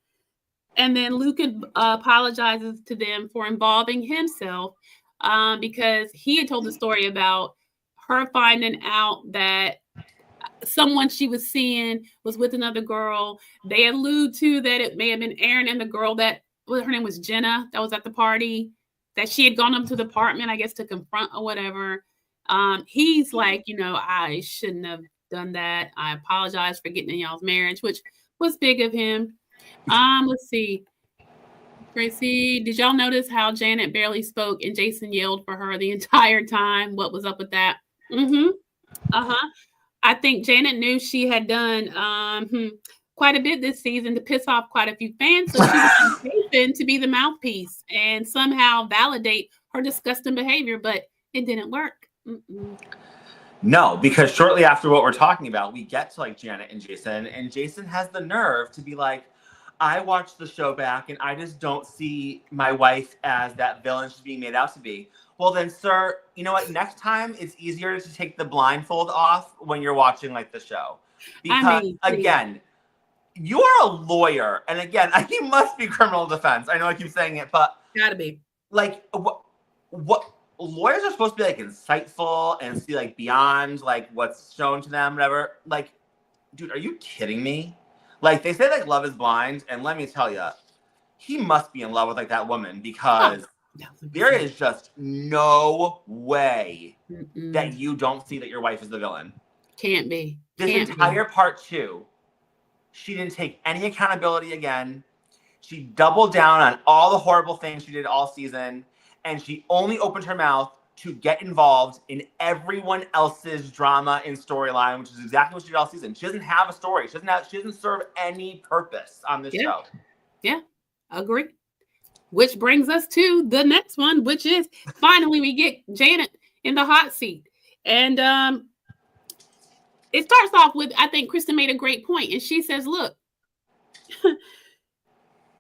Speaker 1: And then Luke apologizes to them for involving himself because he had told the story about her finding out that someone she was seeing was with another girl. They allude to that it may have been Aaron and the girl that, well, her name was Jenna, that was at the party, that she had gone up to the apartment, I guess, to confront or whatever. He's like, I shouldn't have done that. I apologize for getting in y'all's marriage, which was big of him. Let's see. Tracy, did y'all notice how Janet barely spoke and Jason yelled for her the entire time? What was up with that? Mm-hmm. Uh-huh. I think Janet knew she had done quite a bit this season to piss off quite a few fans. So she wanted Jason to be the mouthpiece and somehow validate her disgusting behavior, but it didn't work. Mm-mm.
Speaker 2: No, because shortly after what we're talking about, we get to like Janet and Jason has the nerve to be like, I watched the show back and I just don't see my wife as that villain she's being made out to be. Well then, sir, you know what? Next time it's easier to take the blindfold off when you're watching like the show. Because again, you are a lawyer. And again, you must be criminal defense. I know I keep saying it, but
Speaker 1: gotta be.
Speaker 2: Like what lawyers are supposed to be like insightful and see like beyond like what's shown to them, whatever. Like, dude, are you kidding me? Like they say like love is blind, and let me tell you, he must be in love with like that woman because there is just no way that you don't see that your wife is the villain.
Speaker 1: Can't be.
Speaker 2: This entire part 2, she didn't take any accountability again. She doubled down on all the horrible things she did all season, and she only opened her mouth to get involved in everyone else's drama and storyline, which is exactly what she did all season. She doesn't have a story. She doesn't serve any purpose on this show.
Speaker 1: Yeah, agree. Which brings us to the next one, which is finally we get Janet in the hot seat. And it starts off with, I think Kristen made a great point, and she says, look,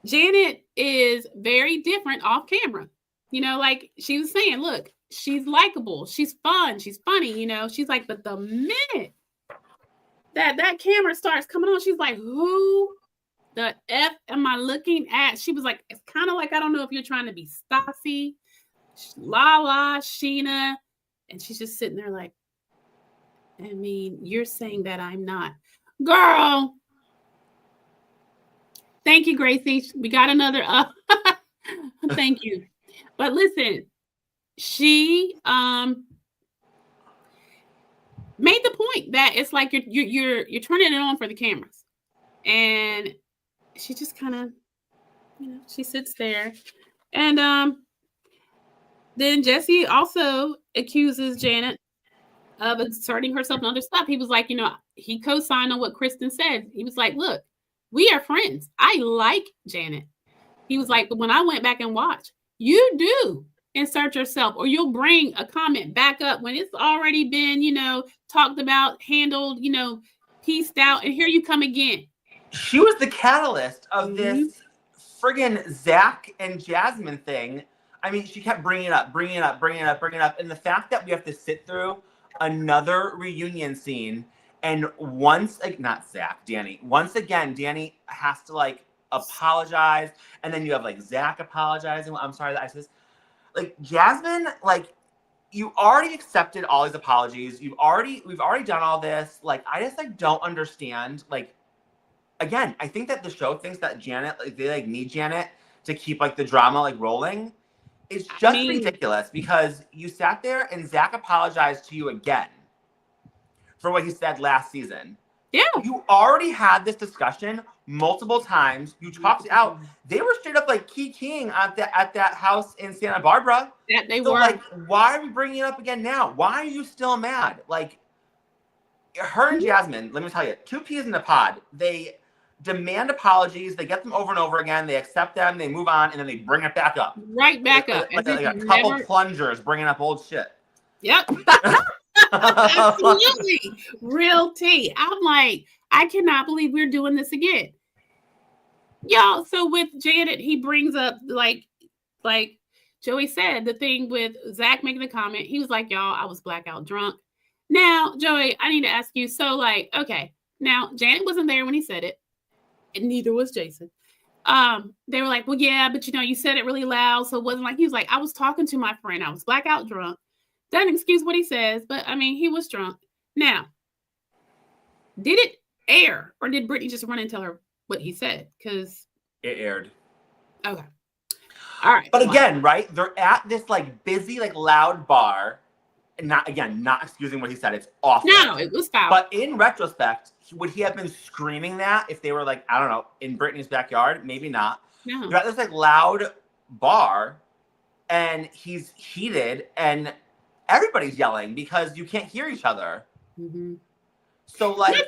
Speaker 1: Janet is very different off camera. Like she was saying, look, she's likable, she's fun, she's funny, she's like, but the minute that camera starts coming on, she's like, who the F am I looking at? She was like, it's kind of like, I don't know if you're trying to be Stassi, Lala, Sheena. And she's just sitting there like, I mean, you're saying that I'm not. Girl. Thank you, Gracie. We got another. Thank you. But listen, she made the point that it's like you're turning it on for the cameras, and she just kind of, she sits there, and then Jesse also accuses Janet of asserting herself and other stuff. He was like, he co-signed on what Kristen said. He was like, look, we are friends. I like Janet. He was like, but when I went back and watched, you do insert yourself, or you'll bring a comment back up when it's already been, talked about, handled, pieced out, and here you come again.
Speaker 2: She was the catalyst of this friggin' Zach and Jasmine thing. I mean, she kept bringing it up. And the fact that we have to sit through another reunion scene, and once again, Danny has to like apologize, and then you have like Zach apologizing. I'm sorry that I said this. Like Jasmine, like you already accepted all these apologies. We've already done all this. Like I just like don't understand. Like again, I think that the show thinks that Janet, like they like need Janet to keep like the drama like rolling. It's just ridiculous because you sat there and Zach apologized to you again for what he said last season. Yeah. You already had this discussion multiple times. You talked it out. They were straight up like keying at that house in Santa Barbara.
Speaker 1: Yeah, they were.
Speaker 2: Like, why are we bringing it up again now? Why are you still mad? Like, her and Jasmine, let me tell you, 2 peas in a pod. They demand apologies. They get them over and over again. They accept them. They move on, and then they bring it back up.
Speaker 1: Right back up.
Speaker 2: Like a couple plungers bringing up old shit.
Speaker 1: Yep. Absolutely. Real tea. I'm like, I cannot believe we're doing this again. Y'all, so with Janet, he brings up like Joey said, the thing with Zach making the comment. He was like, y'all, I was blackout drunk. Now, Joey, I need to ask you. So, like, okay, now Janet wasn't there when he said it, and neither was Jason. They were like, well, yeah, but you said it really loud, so it wasn't like he was like, I was talking to my friend, I was blackout drunk. Doesn't excuse what he says, but I mean, he was drunk. Now, did it air, or did Brittany just run and tell her what he said? Because
Speaker 2: it aired.
Speaker 1: Okay. All right.
Speaker 2: But again, right? They're at this like busy, like loud bar. And not excusing what he said. It's awful.
Speaker 1: No, it was foul.
Speaker 2: But in retrospect, would he have been screaming that if they were like, I don't know, in Brittany's backyard? Maybe not.
Speaker 1: No.
Speaker 2: They're at this like loud bar and he's heated and everybody's yelling because you can't hear each other.
Speaker 1: Mm-hmm.
Speaker 2: So like,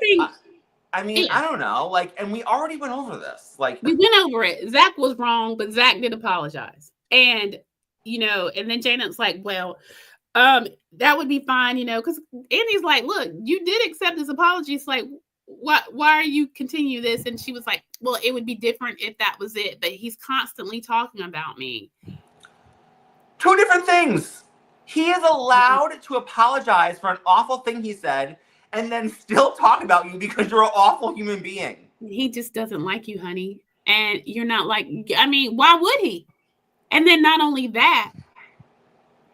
Speaker 2: I mean, I don't know. Like, and we already went over this. Like,
Speaker 1: we went over it. Zach was wrong, but Zach did apologize. And, and then Janet's like, well, that would be fine, because Andy's like, look, you did accept his apology. It's like, why are you continue this? And she was like, well, it would be different if that was it. But he's constantly talking about me.
Speaker 2: Two different things. He is allowed to apologize for an awful thing he said and then still talk about you because you're an awful human being.
Speaker 1: He just doesn't like you, honey. And you're not like, I mean, why would he? And then not only that,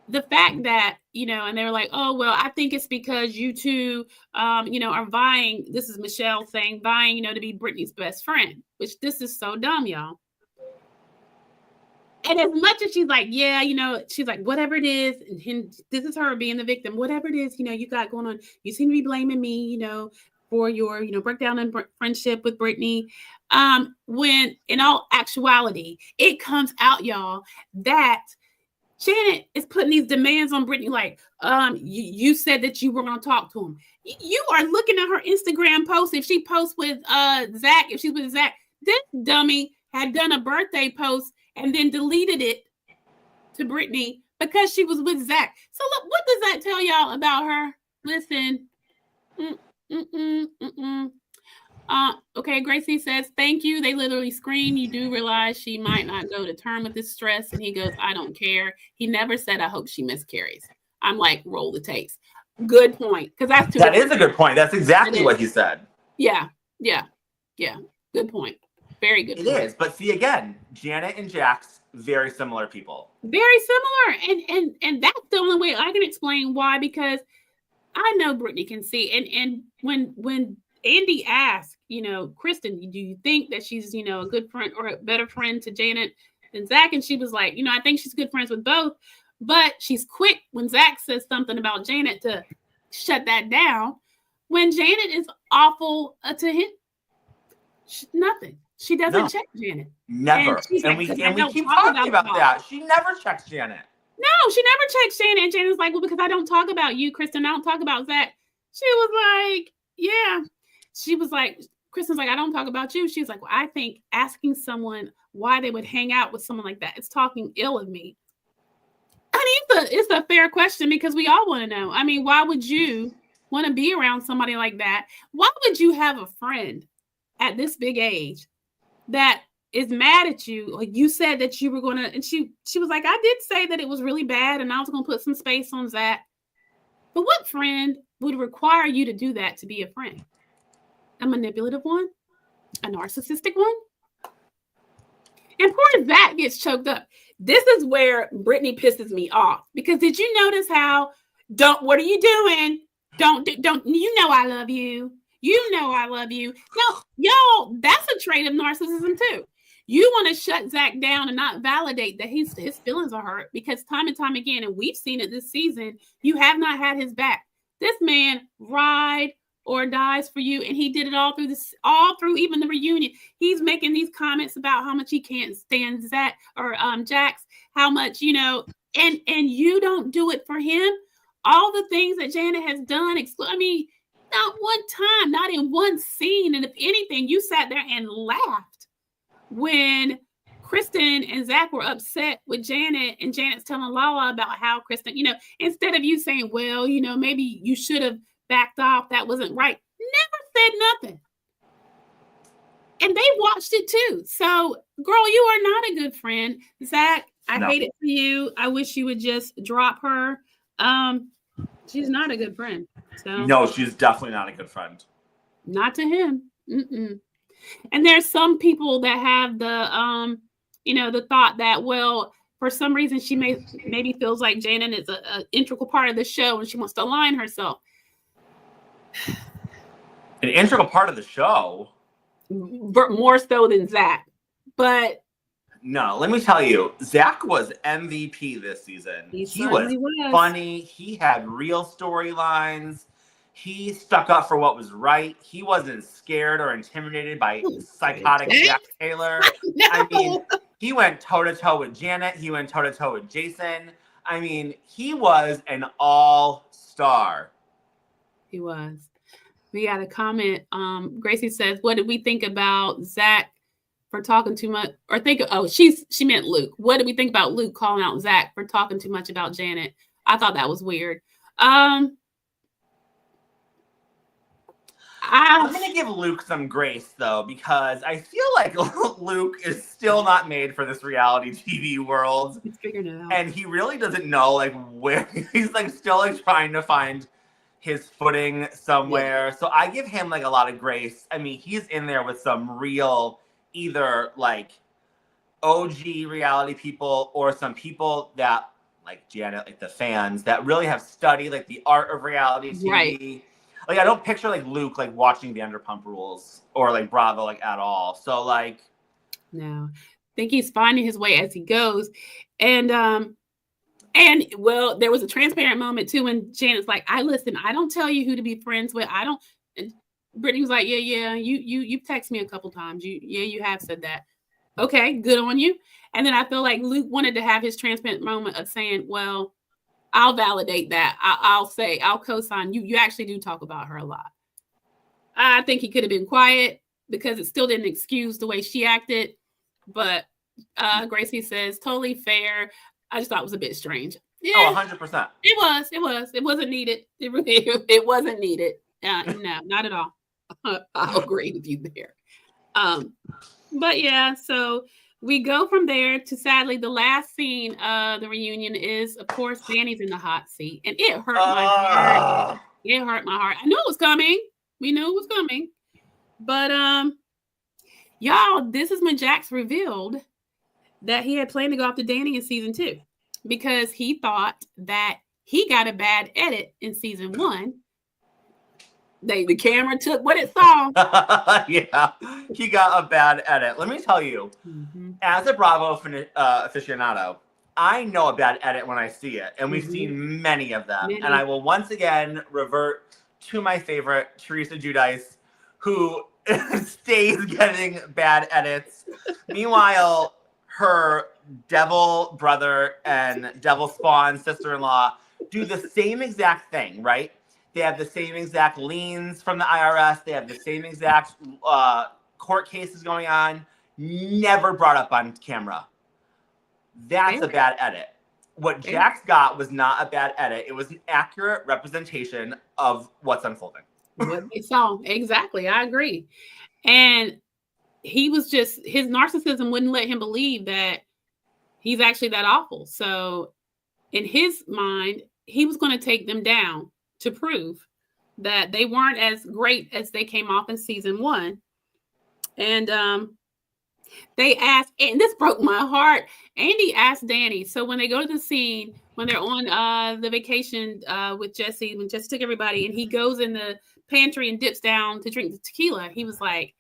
Speaker 1: the fact that, and they were like, oh, well, I think it's because you two, are vying. This is Michelle saying vying, to be Brittany's best friend, which this is so dumb, y'all. And as much as she's like, yeah, she's like, whatever it is, and this is her being the victim, whatever it is, you got going on, you seem to be blaming me, for your, breakdown in friendship with Brittany. When in all actuality, it comes out, y'all, that Janet is putting these demands on Brittany, like, you said that you were going to talk to him. You are looking at her Instagram post. If she posts with Zach, if she's with Zach, this dummy had done a birthday post and then deleted it to Brittany because she was with Zach. So look, what does that tell y'all about her? Listen. Okay, Gracie says, thank you. They literally scream. You do realize she might not go to term with this stress. And he goes, I don't care. He never said, I hope she miscarries. I'm like, roll the tapes. Good point. Because that
Speaker 2: is a good point. That's exactly what he said.
Speaker 1: Yeah. Good point. Very good point.
Speaker 2: It is. But see, again, Janet and Jax, very similar people.
Speaker 1: Very similar. And that's the only way I can explain why, because I know Brittany can see. And when Andy asked, Kristen, do you think that she's, a good friend or a better friend to Janet than Zach? And she was like, I think she's good friends with both, but she's quick when Zach says something about Janet to shut that down. When Janet is awful to him, nothing. She doesn't check Janet.
Speaker 2: Never. And we keep talking about that. She never checks Janet.
Speaker 1: No, she never checks Janet. And Janet's like, well, because I don't talk about you, Kristen. I don't talk about Zach. She was like, yeah. She was like, Kristen's like, I don't talk about you. She's like, well, I think asking someone why they would hang out with someone like that, it's talking ill of me. I mean, it's a fair question because we all want to know. I mean, why would you want to be around somebody like that? Why would you have a friend at this big age that is mad at you? Like, you said that you were going to, and she was like, I did say that it was really bad and I was going to put some space on Zach. But what friend would require you to do that to be a friend? A manipulative one? A narcissistic one? And poor Zach gets choked up. This is where Brittany pisses me off. Because did you notice how, what are you doing? Don't, I love you. You know I love you. No, y'all, that's a trait of narcissism too. You want to shut Zach down and not validate that his feelings are hurt, because time and time again, and we've seen it this season, you have not had his back. This man ride or dies for you, and he did it all through even the reunion. He's making these comments about how much he can't stand Zach or Jax, how much, and you don't do it for him. All the things that Janet has done, Not one time, not in one scene. And if anything, you sat there and laughed when Kristen and Zach were upset with Janet, and Janet's telling Lala about how Kristen, instead of you saying, well, maybe you should have backed off, that wasn't right. Never said nothing. And they watched it too. So, girl, you are not a good friend. Zach, I hate it for you. I wish you would just drop her. She's not a good friend. So
Speaker 2: no, she's definitely not a good friend.
Speaker 1: Not to him. Mm-mm. And there's some people that have the the thought that, well, for some reason she maybe feels like Janet is an integral part of the show and she wants to align herself.
Speaker 2: An integral part of the show?
Speaker 1: More so than Zach. But
Speaker 2: no, let me tell you, Zach was MVP this season. He was funny. He had real storylines. He stuck up for what was right. He wasn't scared or intimidated by psychotic Jax Taylor. I mean, he went toe-to-toe with Janet. He went toe-to-toe with Jason. I mean, he was an all-star.
Speaker 1: He was. We got a comment. Gracie says, what did we think about Zach for talking too much? Or she meant Luke. What did we think about Luke calling out Zach for talking too much about Janet? I thought that was weird.
Speaker 2: I'm going to give Luke some grace, though, because I feel like Luke is still not made for this reality TV world.
Speaker 1: He's figuring it out.
Speaker 2: And he really doesn't know, where he's, still, trying to find his footing somewhere. Yeah. So I give him, a lot of grace. I mean, he's in there with some real, either, OG reality people or some people that, like Janet, the fans, that really have studied, the art of reality TV.
Speaker 1: Right.
Speaker 2: I don't picture Luke watching Vanderpump Rules or Bravo at all. So
Speaker 1: no, I think he's finding his way as he goes. And well, there was a transparent moment too when Janet's like, I don't tell you who to be friends with. I don't. And Brittany was like, yeah, you've texted me a couple times. You have said that. Okay, good on you. And then I feel like Luke wanted to have his transparent moment of saying, well, I'll validate that. I'll co-sign. You actually do talk about her a lot. I think he could have been quiet because it still didn't excuse the way she acted. But Gracie says, totally fair. I just thought it was a bit strange.
Speaker 2: Yeah, 100%.
Speaker 1: It wasn't needed. It wasn't needed. No, not at all. I'll agree with you there. But yeah, so we go from there to, sadly, the last scene of the reunion is, of course, Danny's in the hot seat. And it hurt my heart. It hurt my heart. I knew it was coming. We knew it was coming. But, y'all, this is when Jax revealed that he had planned to go after Danny in season 2. Because he thought that he got a bad edit in season 1. The camera took what it saw.
Speaker 2: Yeah, he got a bad edit. Let me tell you, as a Bravo aficionado, I know a bad edit when I see it. And we've seen many of them. And I will once again revert to my favorite, Teresa Giudice, who stays getting bad edits. Meanwhile, her devil brother and devil spawn sister-in-law do the same exact thing, right? They have the same exact liens from the IRS. They have the same exact court cases going on. Never brought up on camera. That's a bad edit. What Jax got was not a bad edit. It was an accurate representation of what's unfolding.
Speaker 1: What they saw. Exactly. I agree. And he was just, his narcissism wouldn't let him believe that he's actually that awful. So in his mind, he was going to take them down to prove that they weren't as great as they came off in season 1. And they asked, and this broke my heart, Andy asked Danny, so when they go to the scene, when they're on the vacation with Jesse, when Jesse took everybody, and he goes in the pantry and dips down to drink the tequila, he was like,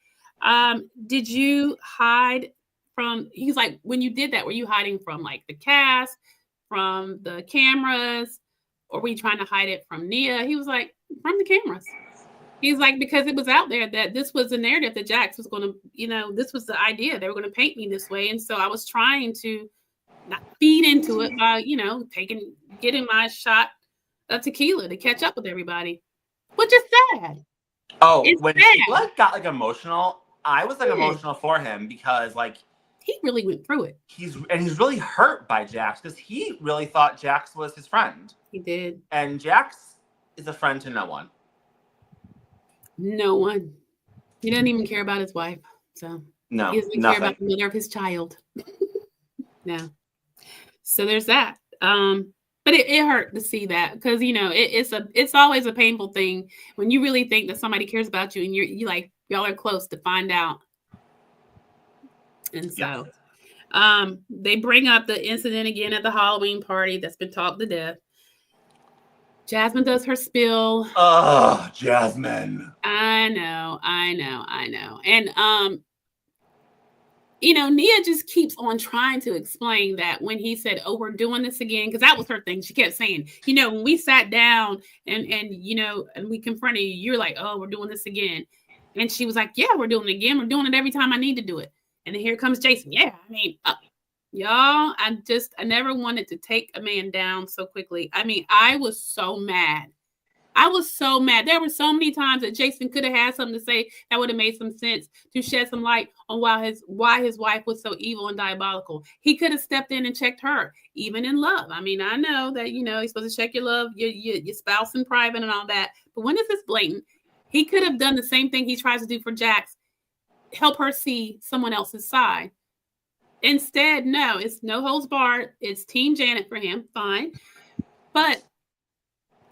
Speaker 1: did you hide from, he's like, when you did that, were you hiding from the cast, from the cameras, or were you trying to hide it from Nia? He was like, from the cameras. He's like, because it was out there that this was the narrative that Jax was going to, this was the idea. They were going to paint me this way. And so I was trying to not feed into it by, getting my shot of tequila to catch up with everybody. which is sad.
Speaker 2: Oh,
Speaker 1: It's
Speaker 2: when he
Speaker 1: sad.
Speaker 2: like got like emotional, I was like emotional for him because like
Speaker 1: he really went through it.
Speaker 2: He's really hurt by Jax because he really thought Jax was his friend.
Speaker 1: He did.
Speaker 2: And Jax is a friend to no one.
Speaker 1: No one. He doesn't even care about his wife. So
Speaker 2: no,
Speaker 1: he doesn't care about the mother of his child. No. So there's that. But it hurt to see that because it's always a painful thing when you really think that somebody cares about you and you like y'all are close to find out. And so they bring up the incident again at the Halloween party that's been talked to death. Jasmine does her spill.
Speaker 2: Oh, Jasmine.
Speaker 1: I know. And Nia just keeps on trying to explain that when he said, "Oh, we're doing this again," because that was her thing. She kept saying, when we sat down and we confronted you, you're like, "Oh, we're doing this again," and she was like, "Yeah, we're doing it again. We're doing it every time I need to do it." And then here comes Jason. Yeah, I mean, y'all, I never wanted to take a man down so quickly. I mean, I was so mad. There were so many times that Jason could have had something to say that would have made some sense to shed some light on why his wife was so evil and diabolical. He could have stepped in and checked her, even in love. I mean, I know that, you're supposed to check your love, your spouse in private and all that. But when is this blatant? He could have done the same thing he tries to do for Jax, help her see someone else's side. Instead, no, it's no holds barred. It's Team Janet for him. Fine. But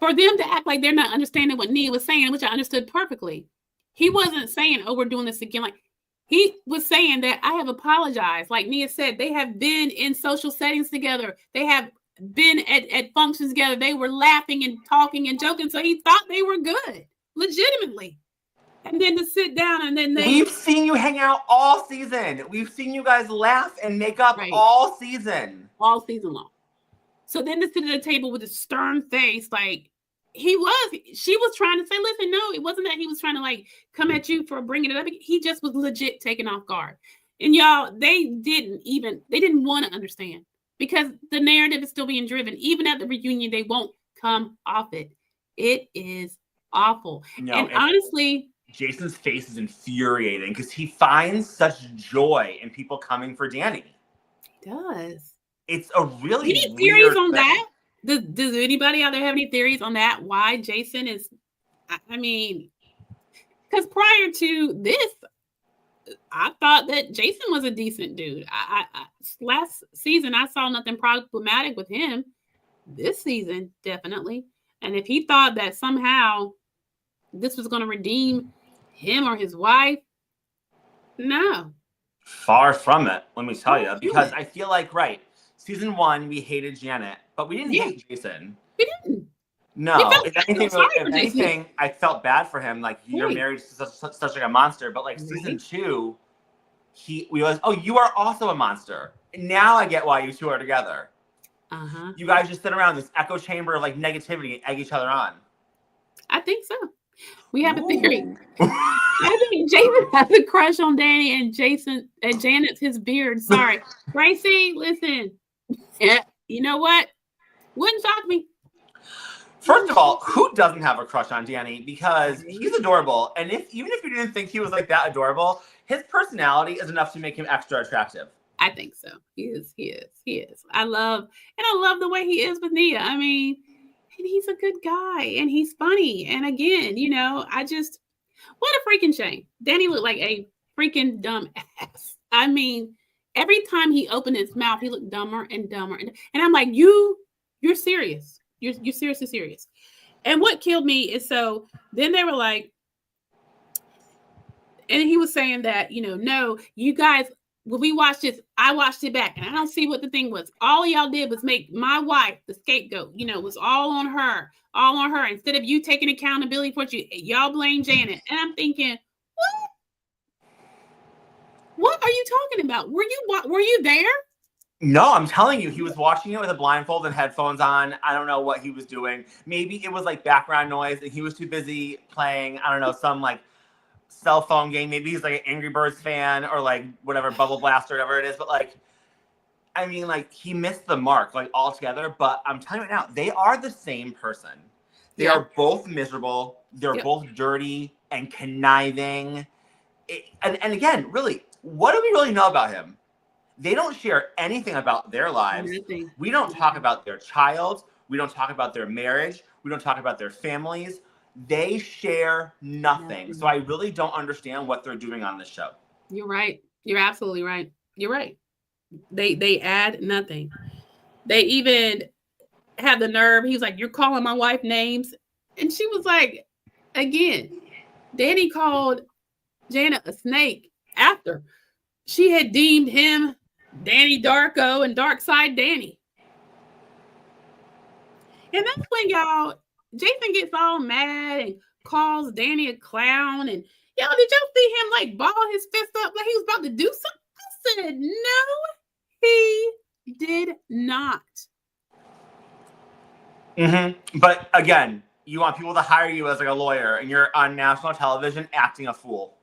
Speaker 1: for them to act like they're not understanding what Nia was saying, which I understood perfectly. He wasn't saying, "Oh, we're doing this again." Like, he was saying that I have apologized. Like Nia said, they have been in social settings together. They have been at functions together. They were laughing and talking and joking. So he thought they were good, legitimately. And then to sit down and then
Speaker 2: we've seen you hang out all season. We've seen you guys laugh and make up all season
Speaker 1: long. So then to sit at the table with a stern face, like she was trying to say, listen, no, it wasn't that he was trying to like come at you for bringing it up. He just was legit taken off guard. And y'all, they didn't want to understand because the narrative is still being driven. Even at the reunion, they won't come off it. It is awful. No, and honestly,
Speaker 2: Jason's face is infuriating because he finds such joy in people coming for Danny.
Speaker 1: He does.
Speaker 2: It's a really
Speaker 1: any theories on that? Does anybody out there have any theories on that? Why Jason is? I mean, because prior to this, I thought that Jason was a decent dude. Last season, I saw nothing problematic with him. This season, definitely. And if he thought that somehow this was going to redeem him or his wife, no.
Speaker 2: Far from it, let me tell you, because I feel like, season 1, we hated Janet, but we didn't hate Jason.
Speaker 1: We didn't.
Speaker 2: No, if anything, I felt bad for him. Like, you're married to such like a monster. But like season 2, we realized, oh, you are also a monster. Now I get why you two are together. You guys just sit around this echo chamber of like negativity and egg each other on.
Speaker 1: I think so. We have a theory. I think Jason has a crush on Danny and Janet's his beard. Sorry. Gracie, listen. You know what? Wouldn't shock me.
Speaker 2: First of all, who doesn't have a crush on Danny? Because he's adorable. And even if you didn't think he was like that adorable, his personality is enough to make him extra attractive.
Speaker 1: I think so. He is. I love the way he is with Nia. I mean, and he's a good guy and he's funny. And again, what a freaking shame. Danny looked like a freaking dumb ass. I mean, every time he opened his mouth, he looked dumber and dumber. And I'm like, you're serious. You're seriously serious. And what killed me is then they were like, and he was saying that, no, you guys, when we watched this, I watched it back and I don't see what the thing was. All y'all did was make my wife the scapegoat. It was all on her. Instead of you taking accountability for it, y'all blame Janet. And I'm thinking, what are you talking about? Were you there?
Speaker 2: No, I'm telling you, he was watching it with a blindfold and headphones on. I don't know what he was doing. Maybe it was like background noise and he was too busy playing, I don't know, some like cell phone game. Maybe he's like an Angry Birds fan or like whatever, Bubble Blast or whatever it is. But like, I mean, like he missed the mark like altogether. But I'm telling you right now, they are the same person. They are both miserable. They're both dirty and conniving. And again, really, what do we really know about him? They don't share anything about their lives.
Speaker 1: Nothing.
Speaker 2: We don't talk about their child. We don't talk about their marriage. We don't talk about their families. They share nothing. So I really don't understand what they're doing on this show.
Speaker 1: You're right. You're absolutely right. You're right. They add nothing. They even had the nerve. He was like, "You're calling my wife names." And she was like, again, Danny called Janet a snake after she had deemed him Danny Darko and Dark Side Danny. And that's when y'all, Jason gets all mad and calls Danny a clown. And y'all, did y'all see him like ball his fist up like he was about to do something? I said, no, he did not.
Speaker 2: But again, you want people to hire you as like a lawyer and you're on national television acting a fool.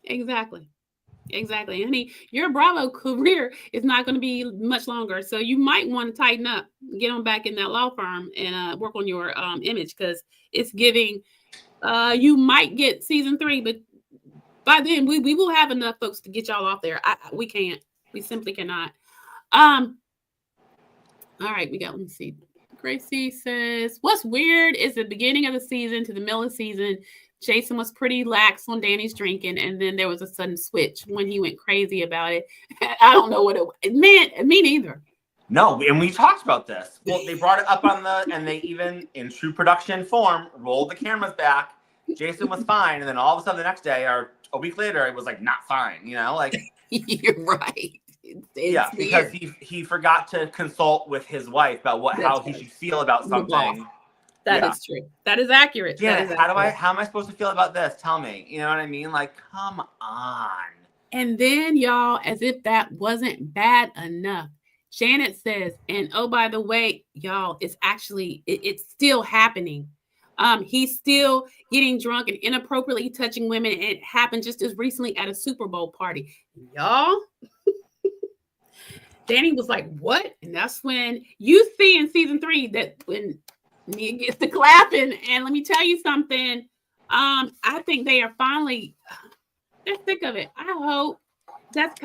Speaker 1: Exactly. Honey, your Bravo career is not going to be much longer. So you might want to tighten up, get on back in that law firm and work on your image, because it's giving, you might get season 3, but by then we will have enough folks to get y'all off there. We can't. We simply cannot. All right, let me see. Gracie says, what's weird is the beginning of the season to the middle of the season, Jason was pretty lax on Danny's drinking, and then there was a sudden switch when he went crazy about it. I don't know what it was. Man, me neither.
Speaker 2: No, and we talked about this. Well, they brought it up and they even, in true production form, rolled the cameras back. Jason was fine, and then all of a sudden the next day or a week later, it was like not fine, like.
Speaker 1: You're right.
Speaker 2: It's because he forgot to consult with his wife about how he should feel about something.
Speaker 1: That is true. That is accurate.
Speaker 2: Janet, how am I supposed to feel about this? Tell me. You know what I mean? Like, come on.
Speaker 1: And then, y'all, as if that wasn't bad enough, Janet says, and oh, by the way, y'all, it's actually, it's still happening. He's still getting drunk and inappropriately touching women. And it happened just as recently at a Super Bowl party. Y'all, Danny was like, what? And that's when you see in season 3 that when Nia gets to clapping. And let me tell you something. I think they are finally, they're sick of it. I hope that's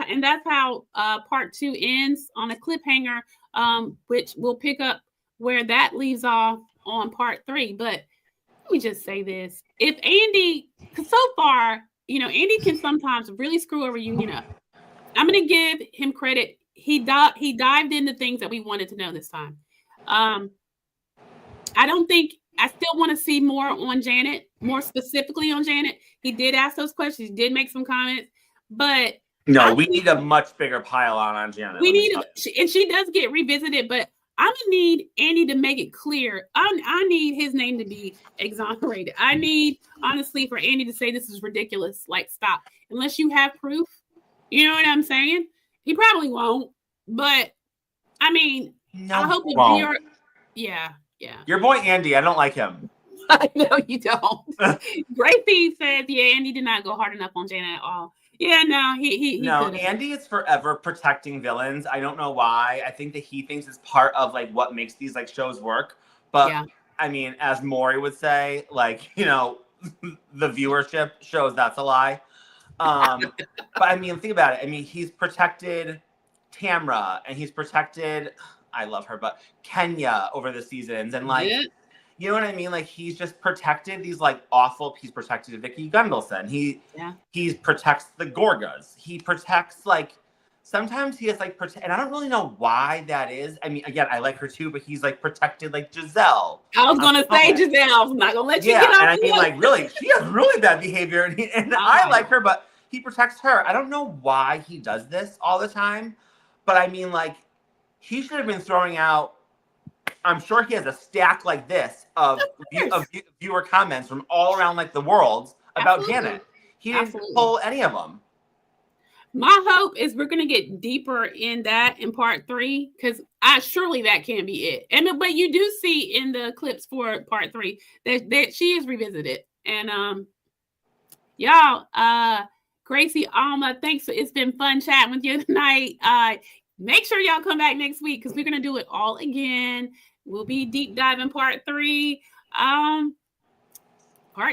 Speaker 1: how part 2 ends on a cliffhanger, which we'll pick up where that leaves off on part 3. But let me just say this. If Andy, because so far, Andy can sometimes really screw a reunion up. I'm going to give him credit. He dived into things that we wanted to know this time. I still want to see more on Janet, more specifically on Janet. He did ask those questions. He did make some comments, but
Speaker 2: no, we need a much bigger pile on Janet.
Speaker 1: And she does get revisited, but I'm gonna need Andy to make it clear. I need his name to be exonerated. I need, honestly, for Andy to say this is ridiculous. Like, stop. Unless you have proof. You know what I'm saying? He probably won't. But I mean, I hope if yeah.
Speaker 2: Your boy Andy, I don't like him.
Speaker 1: I know you don't. Gracie said, Andy did not go hard enough on Janet at all. Yeah, no, he
Speaker 2: no,
Speaker 1: could've.
Speaker 2: Andy is forever protecting villains. I don't know why. I think that he thinks it's part of like what makes these like shows work. But I mean, as Maury would say, like, the viewership shows that's a lie. But I mean, think about it. I mean, he's protected Tamra and he's protected, I love her, but Kenya over the seasons. And like, you know what I mean? Like, he's just protected these like awful, he's protected Vicky Gunvalson. He protects the Gorgas. He protects like, sometimes he has like, and I don't really know why that is. I mean, again, I like her too, but he's like protected like Giselle.
Speaker 1: I was going to say Giselle. I'm not going to let you get off.
Speaker 2: And I mean, like, really, she has really bad behavior and I like her, but he protects her. I don't know why he does this all the time, but I mean, like, he should have been throwing out, I'm sure he has a stack like this of viewer comments from all around like the world about Janet. He didn't pull any of them.
Speaker 1: My hope is we're going to get deeper in that in part 3, because surely that can't be it. But you do see in the clips for part 3 that she is revisited. And y'all, Gracie, Alma, thanks. It's been fun chatting with you tonight. Make sure y'all come back next week because we're going to do it all again. We'll be deep diving part 3. Part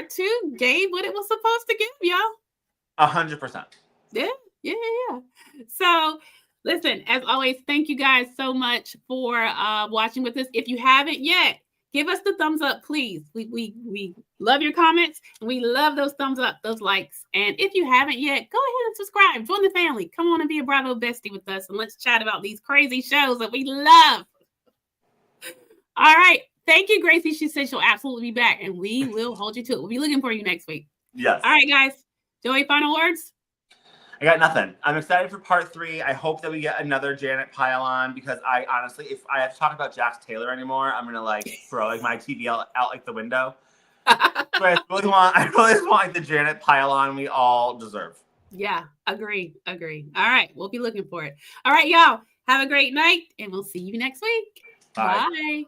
Speaker 1: 2 gave what it was supposed to give, y'all.
Speaker 2: 100%.
Speaker 1: Yeah. So, listen, as always, thank you guys so much for watching with us. If you haven't yet, give us the thumbs up, please. We love your comments, and we love those thumbs up, those likes. And if you haven't yet, go ahead and subscribe. Join the family. Come on and be a Bravo Bestie with us, and let's chat about these crazy shows that we love. All right. Thank you, Gracie. She said she'll absolutely be back, and we will hold you to it. We'll be looking for you next week.
Speaker 2: Yes.
Speaker 1: All right, guys. Joey, final words?
Speaker 2: I got nothing. I'm excited for part 3. I hope that we get another Janet pile on, because I honestly, if I have to talk about Jax Taylor anymore, I'm gonna throw my TV out the window. But I really just want the Janet pile on we all deserve.
Speaker 1: Yeah, agree. All right, we'll be looking for it. All right, y'all. Have a great night, and we'll see you next week.
Speaker 2: Bye.
Speaker 1: Bye.